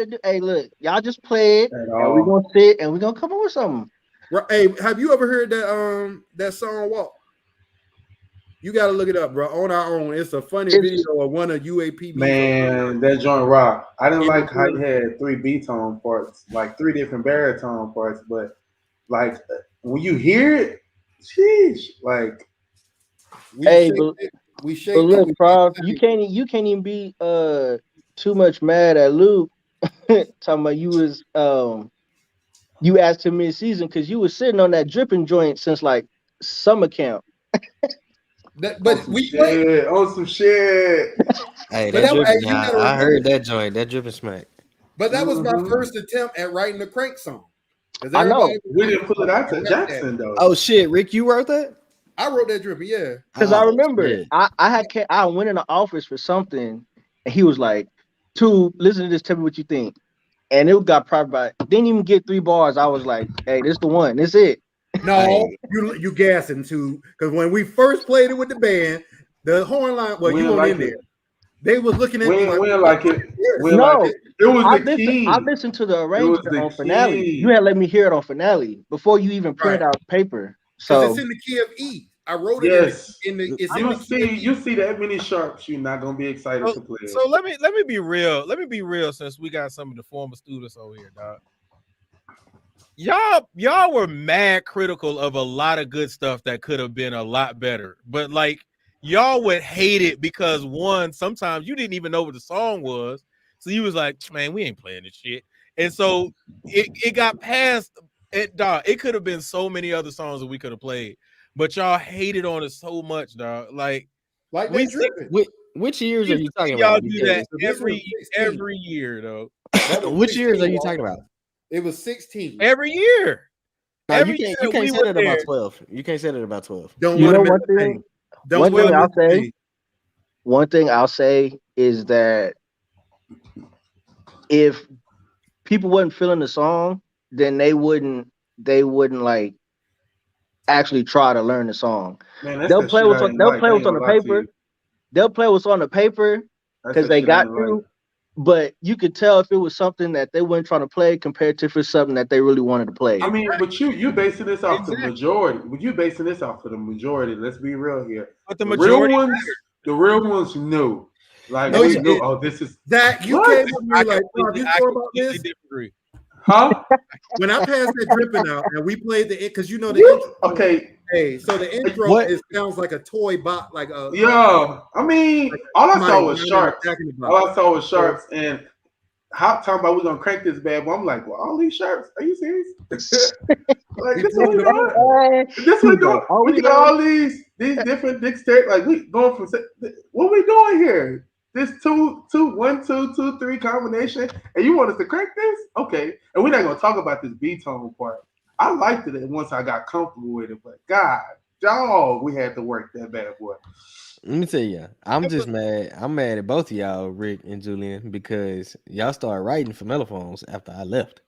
do, hey, look, y'all just play it, and we're gonna sit and we're gonna come up with something. Right, hey, have you ever heard that song Walk? You got to look it up, bro. On Our Own. It's a funny video of one of UAPB. Man, that joint rock. I didn't like how he had 3 B-tone parts, like 3 different baritone parts, but like when you hear it, sheesh, like. We shake look, Prof, you can't even be too much mad at Luke talking about you was you asked him mid-season because you was sitting on that dripping joint since like summer camp. But we on some shit. Hey, I heard that joint, that dripping smack. But that was my first attempt at writing the Crank song. I know we didn't put it out to Jackson though. Oh shit, Rick, you wrote that? I wrote that dripping, yeah. Because I remember I went in the office for something, and he was like, "Tube, listen to this. Tell me what you think." And it got probably didn't even get 3 bars. I was like, "Hey, this the one. This it." No, you gassing too, because when we first played it with the band, the horn line. Well, you weren't in there. They was looking at me like it. No, it was the key. I listened to the arrangement on Finale. You had let me hear it on Finale before you even printed out paper. So it's in the key of E. I wrote it in the. It's you see that many sharps, you're not gonna be excited to play. So let me be real. Let me be real, since we got some of the former students over here, dog. Y'all were mad critical of a lot of good stuff that could have been a lot better, but like y'all would hate it because one, sometimes you didn't even know what the song was, so you was like, man, we ain't playing this shit, and so it got past it, dog. It could have been so many other songs that we could have played, but y'all hated on it so much, dog. Like we which years are you talking y'all about? do that every year, though. Which years are you talking about? It was 16 every year. No, you can't say that about 12. You can't say that about 12. One thing I'll say is that if people wasn't feeling the song, then they wouldn't like actually try to learn the song. Man, they'll play what's on the paper. They'll play what's on the paper because they got to. But you could tell if it was something that they weren't trying to play compared to if it's something that they really wanted to play. I mean, but you basing this off the majority. But you basing this off of the majority. Let's be real here. But the majority, the real ones knew. Like we knew. Oh, this is that you came with me like, you sure about this? Huh? When I passed that dripping out and we played the because you know the intro. Okay. Hey, so the intro sounds like a toy bot, like a I mean, all I saw was sharps. All I saw was sharps, and Hop talking about we're gonna crank this bad boy. I'm like, well, all these sharps? Are you serious? Like this what we doing? This we doing? We got all these different dexterity. Like we going from what we doing here? This 1 2 2 3 combination, and you want us to crank this? Okay, and we're not gonna talk about this B tone part. I liked it once I got comfortable with it, but God, dog, we had to work that bad boy. Let me tell you, I'm just mad. I'm mad at both of y'all, Rick and Julian, because y'all started writing for mellophones after I left.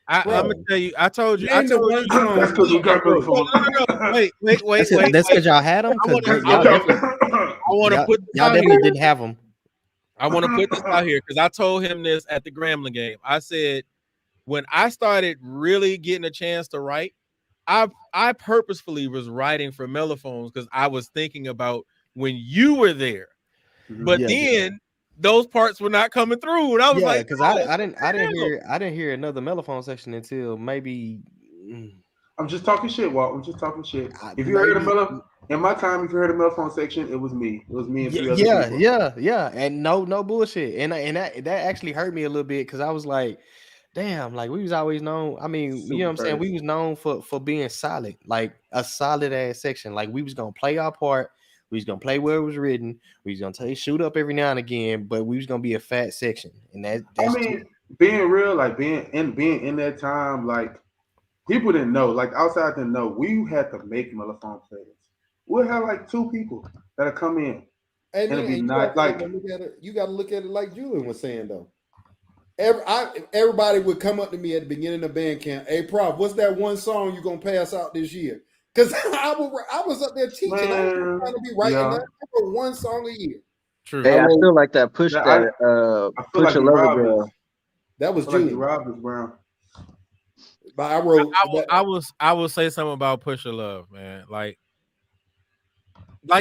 I'm gonna tell you. I told you. That's because you got mellophones. Wait. That's because y'all had them. Y'all definitely didn't have them. I want to put this out here because I told him this at the Grambling game. I said, when I started really getting a chance to write, I purposefully was writing for mellophones because I was thinking about when you were there. But then those parts were not coming through, and I was like, because I didn't hear another mellophone section until maybe. I'm just talking shit, Walt. I'm just talking shit. If you heard in my time, if you heard a mellophone section, it was me. It was me and three other people. Yeah, and no bullshit, and that actually hurt me a little bit because I was like, damn, like we was always known. I mean, you know what I'm saying? We was known for being solid, like a solid ass section. Like we was gonna play our part. We was gonna play where it was written. We was gonna shoot up every now and again, but we was gonna be a fat section. And that's being real, like being in that time, like people didn't know, like outside didn't know. We had to make mellophone players. We'll have like 2 people that'll come in. And it'd be not like you got to look at it like Julian was saying though. Everybody would come up to me at the beginning of band camp. Hey, Prof, what's that one song you gonna pass out this year? Because I was up there teaching. I was trying to be writing that. I wrote 1 song a year. True. Hey, I feel like that push that push a lover girl. That was Julian Robbins Brown. But I wrote. I will say something about Push Your Love, man. Like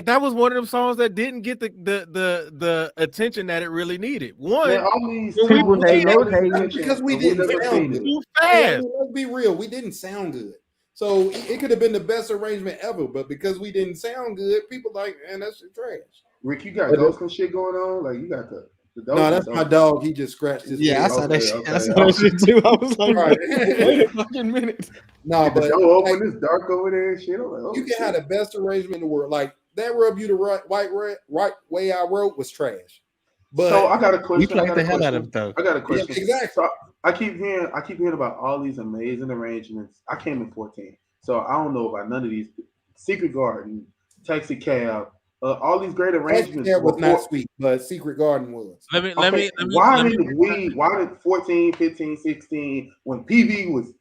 that was one of them songs that didn't get the attention that it really needed. One, because we didn't sound good. Too fast. Let's be real, we didn't sound good. So it could have been the best arrangement ever, but because we didn't sound good, people like, man, that's trash. Rick, you got ghost and shit going on? Like you got the dog. No, that's my dog. He just scratched his I saw that shit. I saw that shit too. I was like, wait a fucking minute. No, but open this dark over there and shit. Like, you can have the best arrangement in the world. Like that Rub You the right way I wrote was trash. But so I got a question. You played the hell out of them. I got a question. Yeah, exactly. So I keep hearing about all these amazing arrangements. I came in 14, so I don't know about none of these. Secret Garden, Taxi Cab, all these great arrangements. Taxi Cab was not sweet, but Secret Garden was. Let me. Why did 14, 15, 16 when PV was?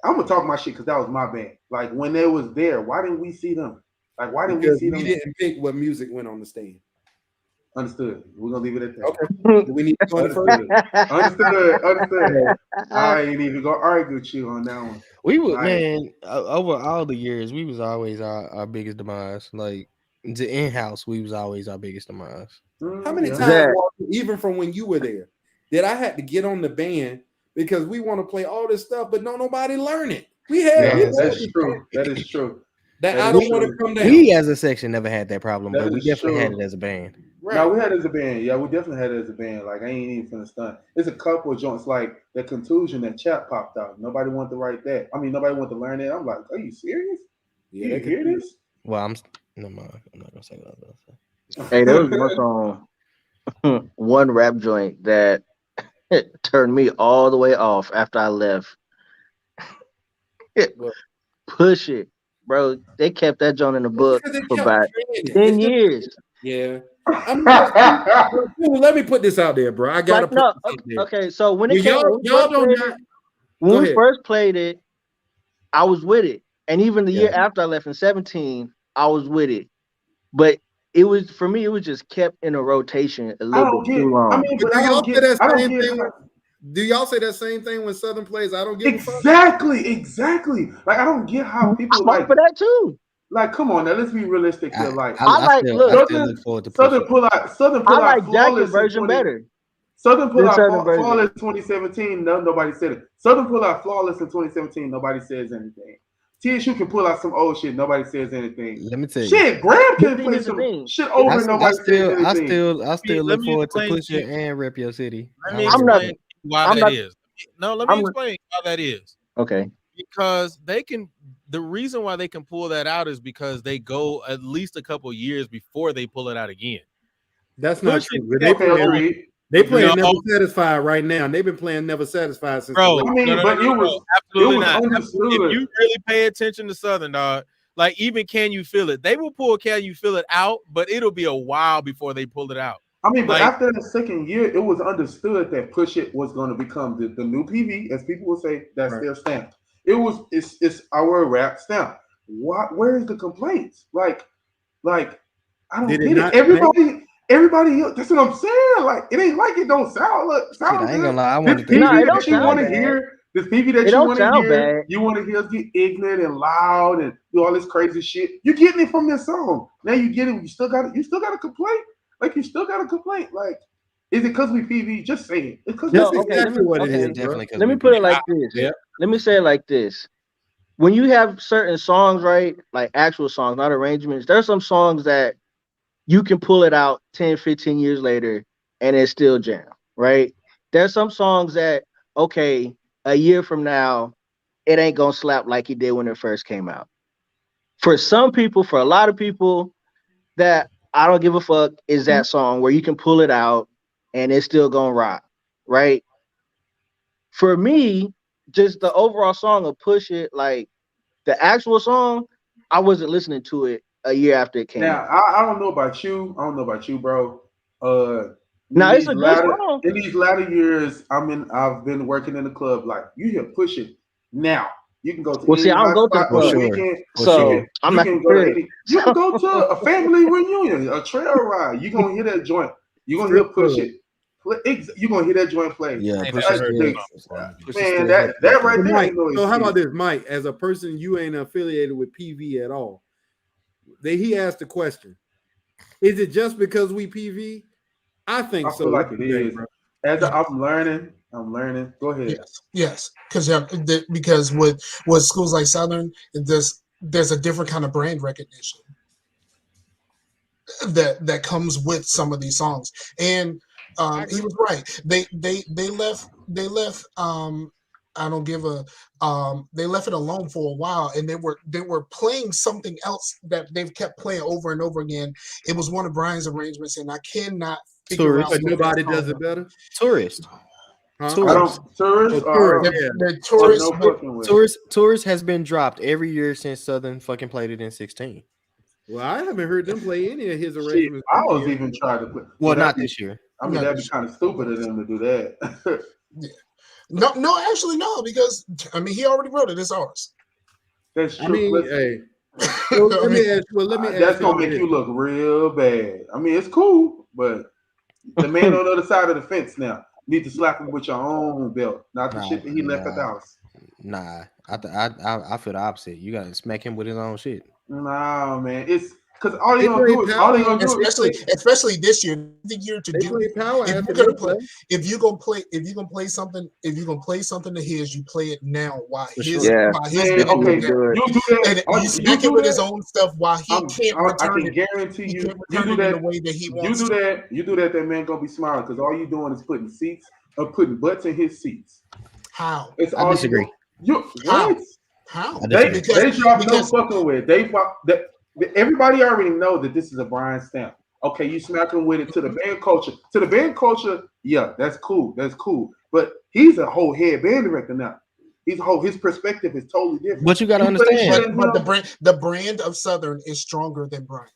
I'm gonna talk my shit because that was my band. Like when they was there, why didn't we see them? Like why didn't we see them? We didn't pick what music went on the stand. Understood. We're gonna leave it at that. Okay. Do we need to go further? Understood. I ain't even gonna argue with you on that one. We would, man, over all the years, we was always our biggest demise. Like the in-house, we was always our biggest demise. How many times, Walter, even from when you were there, did I had to get on the band because we want to play all this stuff, but nobody learn it? We had that's true. That is true. That I don't want to come down. We as a section never had that problem, but we definitely had it as a band. Right. No, we had it as a band. Yeah, we definitely had it as a band. Like I ain't even finna stunt. There's a couple of joints like the Contusion that Chat popped out. Nobody wanted to write that. I mean, nobody wanted to learn it. I'm like, are you serious? Yeah, you hear this? Well, I'm not gonna say that. Hey, there was one rap joint that turned me all the way off after I left. Push It, bro. They kept that joint in the book for about 10 years. Yeah. Let me put this out there, bro. I gotta okay. So when it when we first played it, I was with it, and even the year after I left in 2017, I was with it. But it was for me, it was just kept in a rotation a little bit too long. I mean, but do y'all say that same thing when Southern plays? I don't get exactly. Like I don't get how people like for that too. Like, come on now, let's be realistic here. Like, I look forward to Southern pull out. I like Jackie's version better. Southern pull out flawless 2017. Nobody said it. Southern pull out flawless in 2017. Nobody says anything. TSU can pull out some old shit. Nobody says anything. Let me tell you. Shit, Graham can play some shit over. Nobody says anything. I still look forward to Push It and Rep Your City. Let me explain why that is. No, let me explain how that is. Okay. Because they can. The reason why they can pull that out is because they go at least a couple years before they pull it out again. That's not true. They play Never Satisfied right now. They've been playing Never Satisfied since. Bro, absolutely not. If you really pay attention to Southern, dog, like even Can You Feel It? They will pull Can You Feel It out, but it'll be a while before they pull it out. I mean, but after the second year, it was understood that Push It was going to become the new PV, as people will say. That's their stamp. It's our rap stamp. Where is the complaints? Like I don't get it. Everybody, that's what I'm saying. Like it ain't like it don't sound good. I ain't gonna lie. I want to this PV that you want to hear. This PV that you want to hear. You want to hear us get ignorant and loud and do all this crazy shit. You're getting it from this song. Now you get it. You still got a complaint. Like you still got a complaint. Like. Is it because we PV? Just say it. It's because let me put it like this. Yeah. Let me say it like this. When you have certain songs, right, like actual songs, not arrangements, there's some songs that you can pull it out 10, 15 years later and it's still jam, right? There's some songs that, okay, a year from now, it ain't going to slap like it did when it first came out. For some people, for a lot of people, that I don't give a fuck is that song where you can pull it out and it's still gonna rock, right? For me, just the overall song of Push It, like the actual song, I wasn't listening to it a year after it came out. I don't know about you. I don't know about you, bro. Now it's a good song. In these latter years, I've been working in the club. Like you hear Push It now. You can go to. Well, see, I don't go to the club. I'm not you can go to a family reunion, a trail ride. You gonna hear that joint. You gonna hear Push It. You're gonna hear that joint play. Yeah, man, that right there. Mike, so how about this, Mike? As a person, you ain't affiliated with PV at all. He asked the question: is it just because we PV? I think so. Feel like it is. As I'm learning. Go ahead. Yes, because with schools like Southern, there's a different kind of brand recognition that comes with some of these songs, and he was right. They left. I don't give a. They left it alone for a while, and they were playing something else that they've kept playing over and over again. It was one of Brian's arrangements, and I cannot figure out. But nobody does it better. Tourist. Tourist has been dropped every year since Southern fucking played it in 16. Well, I haven't heard them play any of his arrangements. I was even trying to play. Well, not this year. I mean, that'd be kind of stupid of them to do that. Yeah. No, actually, no, because I mean, he already wrote it. It's ours. That's true. I mean, hey. Well, let me ask. That's gonna make you look real bad. I mean, it's cool, but the man on the other side of the fence now need to slap him with your own belt, not the shit that he left at the house. Nah, I feel the opposite. You gotta smack him with his own shit. Nah, man, it's because all they gonna do is especially this year, the year to do. If you're gonna play something of his, you play it now. Why his? Yeah. Why his you do that. And you smack him with his own stuff while he can't return it. I can guarantee you do that in the way that he wants. You do that. That man gonna be smiling because all you doing is putting butts in his seats. How? I disagree. How? They dropped no fucking with. Everybody already know that this is a Brian Stamp. Okay, you smack him with it to the band culture. To the band culture, yeah, that's cool. But he's a whole head band director now. His perspective is totally different. But you gotta understand. But the brand of Southern is stronger than Brian.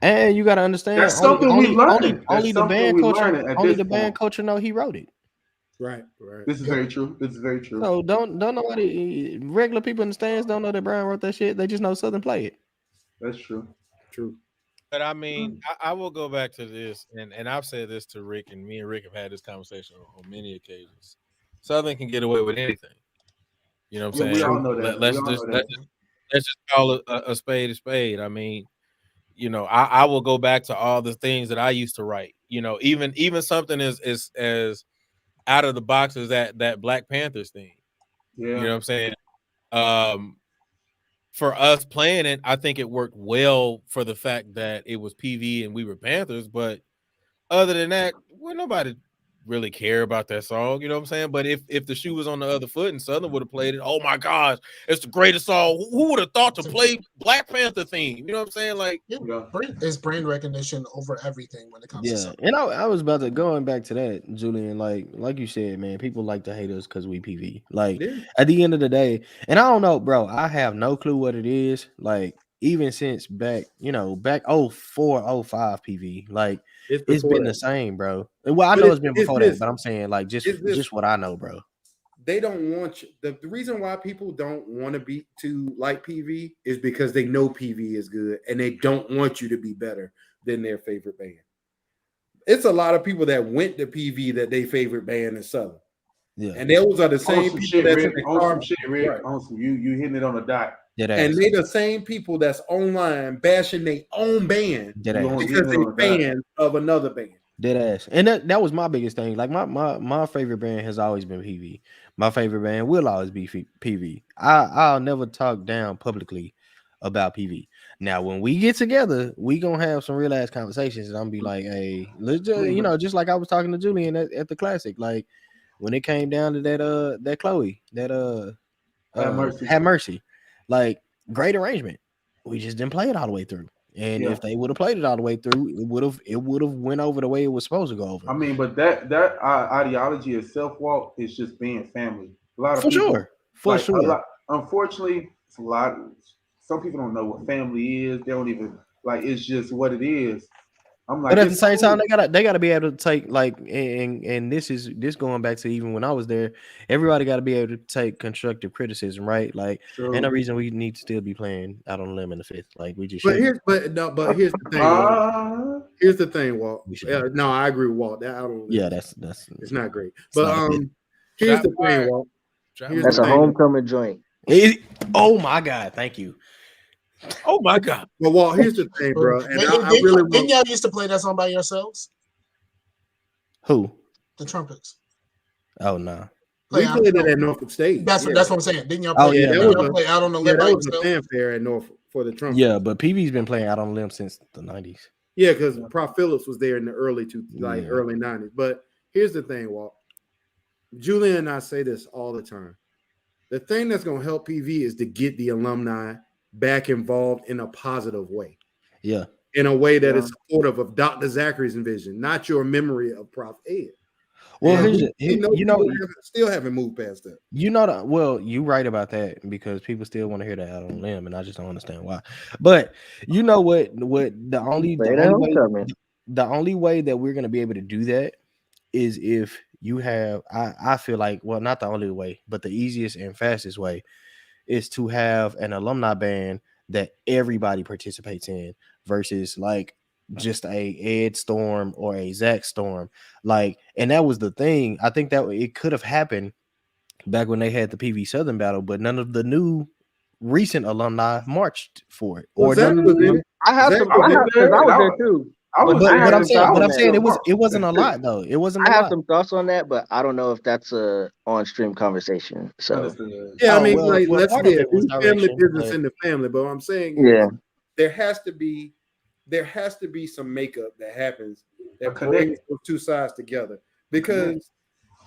And you gotta understand. That's something we learned. Only the band culture know he wrote it. Right. This is very true. So don't nobody, regular people in the stands don't know that Brian wrote that shit. They just know Southern play it. That's true. But I mean, I will go back to this, and I've said this to Rick, and me and Rick have had this conversation on many occasions. Southern can get away with anything. You know what I'm saying? We all know that. Let's just call a spade a spade. I mean, you know, I will go back to all the things that I used to write. You know, even something as out of the box as that Black Panthers thing. Yeah. You know what I'm saying? For us playing it, I think it worked well for the fact that it was PV and we were Panthers. But other than that, well, nobody really care about that song. You know what I'm saying? But if the shoe was on the other foot and Southern would have played it, oh my gosh, it's the greatest song. Who would have thought to play Black Panther theme? You know what I'm saying? Like, it's brand recognition over everything when it comes to something. And I was about to going back to that, Julian. Like you said, man, people like to hate us because we PV. Like at the end of the day, and I don't know, bro. I have no clue what it is. Like even since back 04, 05 PV, like it's been the same, bro. Well, I know it's been before that, but I'm saying like just what I know, bro. They don't want you. The reason why people don't want to be to like PV is because they know PV is good and they don't want you to be better than their favorite band. It's a lot of people that went to PV that their favorite band is Southern. Yeah, and those are the same people that's in the car. You hitting it on the dot. And they the same people that's online bashing their own band because they're fans of another band. Dead ass. And that was my biggest thing. Like my favorite band has always been PV. My favorite band will always be PV. I'll never talk down publicly about PV. Now, when we get together, we gonna have some real ass conversations, and I'm be like, hey, let's just, just like I was talking to Julian at the Classic. Like when it came down to that Chloe, that Have Mercy. Like great arrangement. We just didn't play it all the way through. And if they would have played it all the way through, it would have went over the way it was supposed to go over. I mean, but that ideology of self-walk is just being family. A lot of for sure. Unfortunately, it's a lot. Some people don't know what family is. They don't even like. It's just what it is. I'm like, but at the same time, they gotta be able to take like, and this going back to even when I was there. Everybody got to be able to take constructive criticism, right? Like, ain't no reason we need to still be playing out on a limb in the fifth. Like we just. But here's the thing. Here's the thing, Walt. No, I agree with Walt. That's it's not great. But here's the thing, Walt. That's a homecoming joint. Oh my God! Thank you. Oh my God! Well, Walt, here's the thing, bro. And didn't y'all used to play that song by yourselves? Who? The Trumpets. Oh no. We played it at Norfolk State. That's what I'm saying. Didn't y'all play? Play out on the limb? That was a fanfare at Norfolk for the Trumpets. Yeah, but PV's been playing out on the limb since the 90s. Yeah, because Prof Phillips was there in the early 90s. But here's the thing, Walt. Julian and I say this all the time. The thing that's going to help PV is to get the alumni back involved in a positive way. Yeah. In a way that is supportive of Dr. Zachary's vision, not your memory of Prof Ed. Well, still haven't moved past that. You're right about that because people still want to hear that out on limb, and I just don't understand why. But you know what? The only way that we're going to be able to do that is if you have, I feel like, well, not the only way, but the easiest and fastest way is to have an alumni band that everybody participates in versus like just a Ed Storm or a Zach Storm. Like, and that was the thing. I think that it could have happened back when they had the PV Southern battle, but none of the new recent alumni marched for it. Well, Or Zach was in it. I have some. I was there too. But I'm saying it wasn't a lot though. It wasn't. I have some thoughts on that, but I don't know if that's a on-stream conversation. So yeah, I mean, like let's say it was family business in the family, but what I'm saying, yeah, there has to be some makeup that happens that brings those two sides together because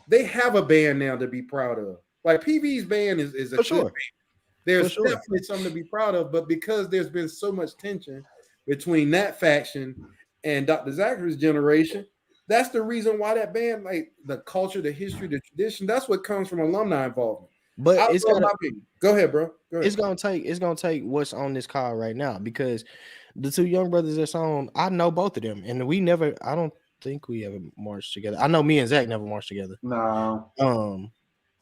they have a band now to be proud of. Like PV's band is a good band. There's definitely something to be proud of, but because there's been so much tension between that faction and Dr. Zachary's generation, that's the reason why that band, like the culture, the history, the tradition, that's what comes from alumni involvement. But it's gonna go ahead, bro. Go ahead. It's gonna take what's on this card right now because the two young brothers that's on, I know both of them, and I don't think we ever marched together. I know me and Zach never marched together. No.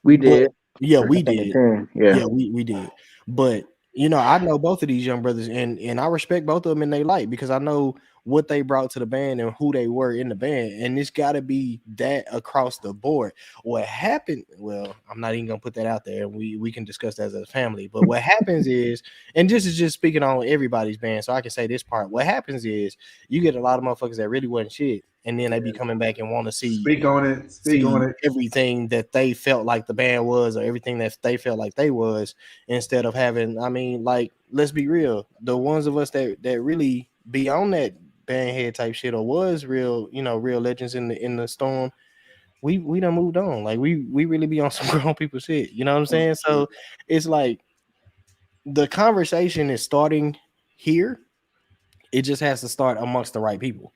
We did. Yeah, we did. Yeah, we did. But you know, I know both of these young brothers, and I respect both of them in their light because I know what they brought to the band and who they were in the band, and it's got to be that across the board. What happened? Well, I'm not even gonna put that out there. We can discuss that as a family. But what happens is, and this is just speaking on everybody's band, so I can say this part. What happens is, you get a lot of motherfuckers that really wasn't shit, and then they be coming back and want to speak on it, everything that they felt like the band was, or everything that they felt like they was, instead of having. I mean, like, let's be real. The ones of us that really be on that band head type shit or was real, real legends in the storm, we done moved on. Like we really be on some grown people shit. You know what I'm saying? So it's like the conversation is starting here. It just has to start amongst the right people.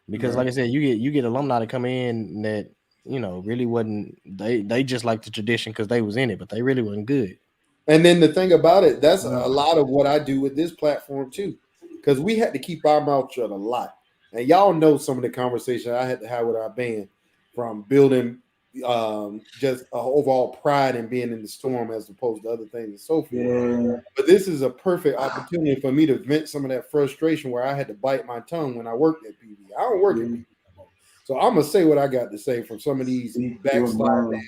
Because like I said, you get alumni to come in that, really wasn't, they just like the tradition because they was in it, but they really wasn't good. And then the thing about it, that's a lot of what I do with this platform too. Because we had to keep our mouth shut a lot. And y'all know some of the conversation I had to have with our band, from building just an overall pride in being in the storm as opposed to other things and so forth. Yeah. But this is a perfect opportunity for me to vent some of that frustration where I had to bite my tongue when I worked at PV. I don't work at PV anymore. So I'm going to say what I got to say from some of these backslide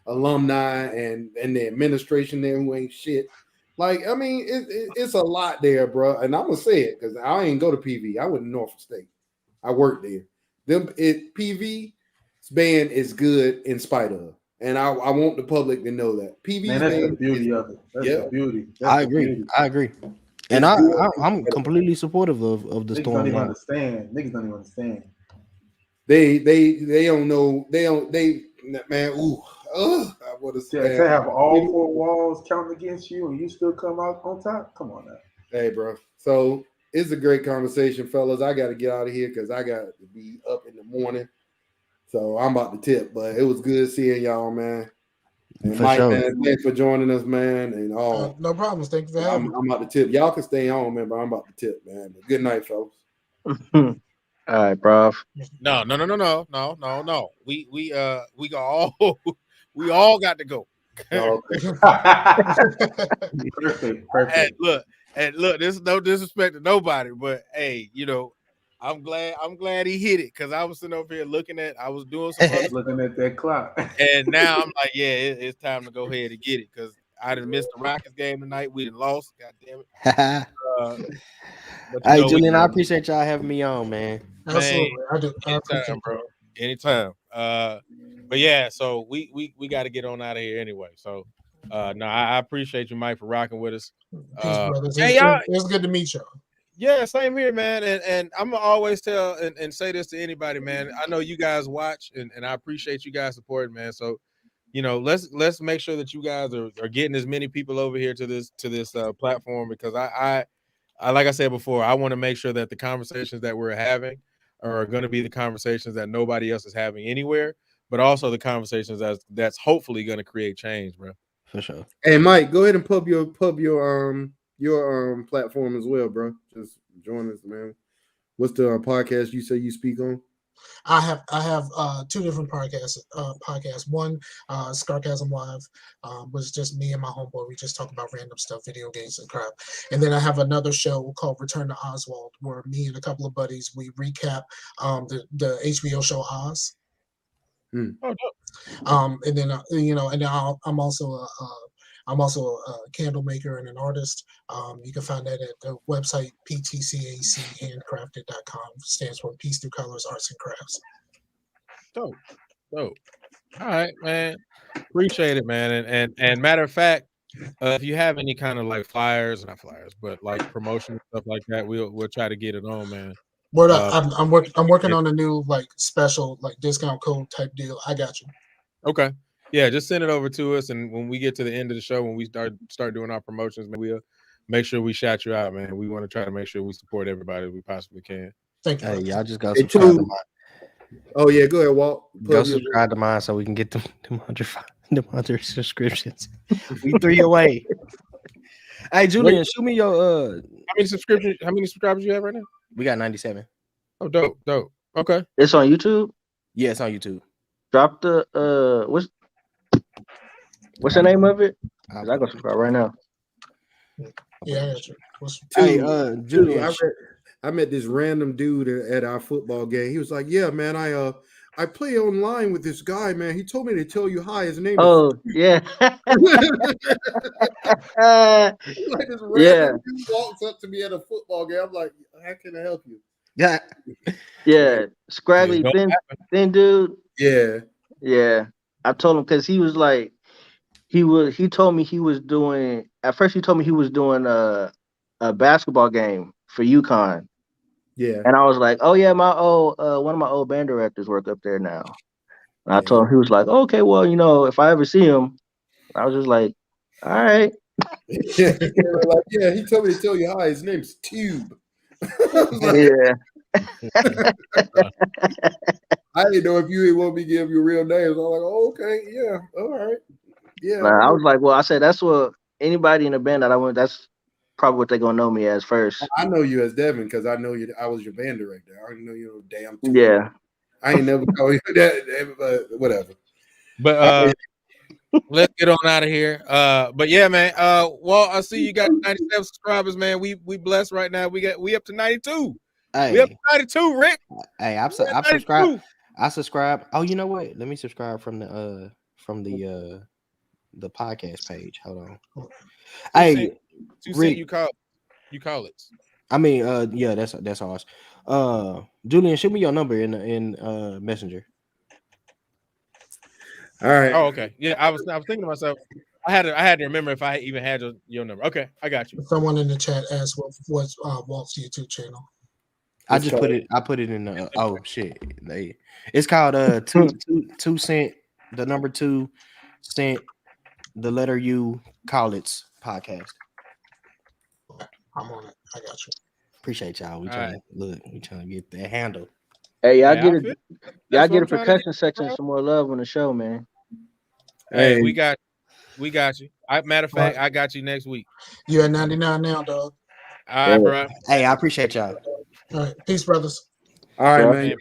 alumni and the administration there who ain't shit. Like, I mean, it's a lot there, bro. And I'm gonna say it because I ain't go to PV. I went to Norfolk State. I worked there. PV's band is good in spite of, and I want the public to know that PV's band. That's the beauty of it. That's the beauty. I agree. And I'm completely supportive of the storm. Niggas don't even understand. They don't know. Man. Ooh. I would have said to have all four walls counting against you and you still come out on top. Come on now. Hey, bro. So it's a great conversation, fellas. I got to get out of here because I got to be up in the morning. So I'm about to tip, but it was good seeing y'all, man. And Mike, man, thanks for joining us, man. And all no problems. Thank you for having me. I'm about to tip. Y'all can stay on, man, but I'm about to tip, man. But good night, fellas. All right, bro. No. We all got to go. Perfect. And look, there's no disrespect to nobody, but hey, I'm glad he hit it because I was sitting over here looking at that clock. And now I'm like, yeah, it's time to go ahead and get it because I didn't miss the Rockets game tonight. We didn't lost. God damn it. Hey, Julian, I appreciate y'all having me on, man. Absolutely. I do. Anytime, bro. Anytime. But yeah, so we got to get on out of here anyway. So no, I appreciate you, Mike, for rocking with us. Peace, brothers. It's good to meet y'all. Yeah, same here, man. And I'm gonna always tell and say this to anybody, man. I know you guys watch, and I appreciate you guys supporting, man. So, let's make sure that you guys are getting as many people over here to this platform because I like I said before, I want to make sure that the conversations that we're having are going to be the conversations that nobody else is having anywhere, but also the conversations that's hopefully going to create change, bro. For sure. Hey, Mike, go ahead and pub your platform as well, bro. Just join us, man. What's the podcast you say you speak on? I have two different podcasts. One, Scarcasm Live, was just me and my homeboy. We just talk about random stuff, video games and crap. And then I have another show called Return to Oswald, where me and a couple of buddies we recap the HBO show Oz. Mm. And then I'm also a candle maker and an artist. You can find that at the website ptcachandcrafted.com. Stands for Peace Through Colors, Arts and Crafts. Dope. All right, man. Appreciate it, man. And matter of fact, if you have any kind of like not flyers, but like promotion stuff like that, we'll try to get it on, man. Word up. I'm working on a new like special like discount code type deal. I got you. Okay. Yeah, just send it over to us, and when we get to the end of the show, when we start doing our promotions, man, we'll make sure we shout you out, man. We want to try to make sure we support everybody we possibly can. Thank you. Hey, y'all just go subscribe to mine. Oh yeah, go ahead, Walt. Go subscribe to mine so we can get them 100 subscriptions. We 3 away. Hey, Julian, shoot me your How many subscribers you have right now? We got 97. Oh, dope. Okay. It's on YouTube. Yeah, it's on YouTube. Drop the what's the name of it? I go subscribe right now. Yeah, I got you. Hey, Julian, I met this random dude at our football game. He was like, "Yeah, man, I play online with this guy, man. He told me to tell you hi. His name is yeah. Like this random dude walks up to me at a football game. I'm like, how can I help you? Yeah. Yeah. Scraggly thin dude. Yeah. I told him because he was like he told me he was doing a basketball game for UConn. Yeah. And I was like, oh yeah, my old one of my old band directors work up there now. And I told him, he was like, okay, well, if I ever see him, I was just like, all right. Yeah, he told me to tell you hi. His name's Tube. Yeah. I didn't know if you want me to give you real names. I was like, oh, okay, yeah, all right. Yeah. I was like, well, I said that's what anybody in the band that I went, that's probably what they're gonna know me as first. I know you as Devin because I know you. I was your band director. I didn't know you know damn. Yeah. I ain't never called you that, but whatever. But let's get on out of here. But yeah, man. Well, I see you got 97 subscribers, man. We blessed right now. We up to 92. Hey, we up to 92, Rick. Hey, I've subscribed. I subscribe. Oh, you know what? Let me subscribe from the podcast page. Hold on. Hey, Rick, you call it. I mean, yeah, that's ours. Julian, shoot me your number in Messenger. All right. Oh, okay. Yeah, I was thinking to myself, I had to remember if I even had your number. Okay, I got you. Someone in the chat asked what's Walt's YouTube channel. I put it in the oh shit. It's called 2 cent, the number 2 cent, the letter U, College podcast. I'm on it. I got you. Appreciate y'all. We trying to get that handle. Hey, y'all get a percussion section some more love on the show, man. Hey, we got you. Matter of fact, I got you next week. You at 99 now, dog. All right, bro. Hey, I appreciate y'all. All right, peace, brothers. All right, man.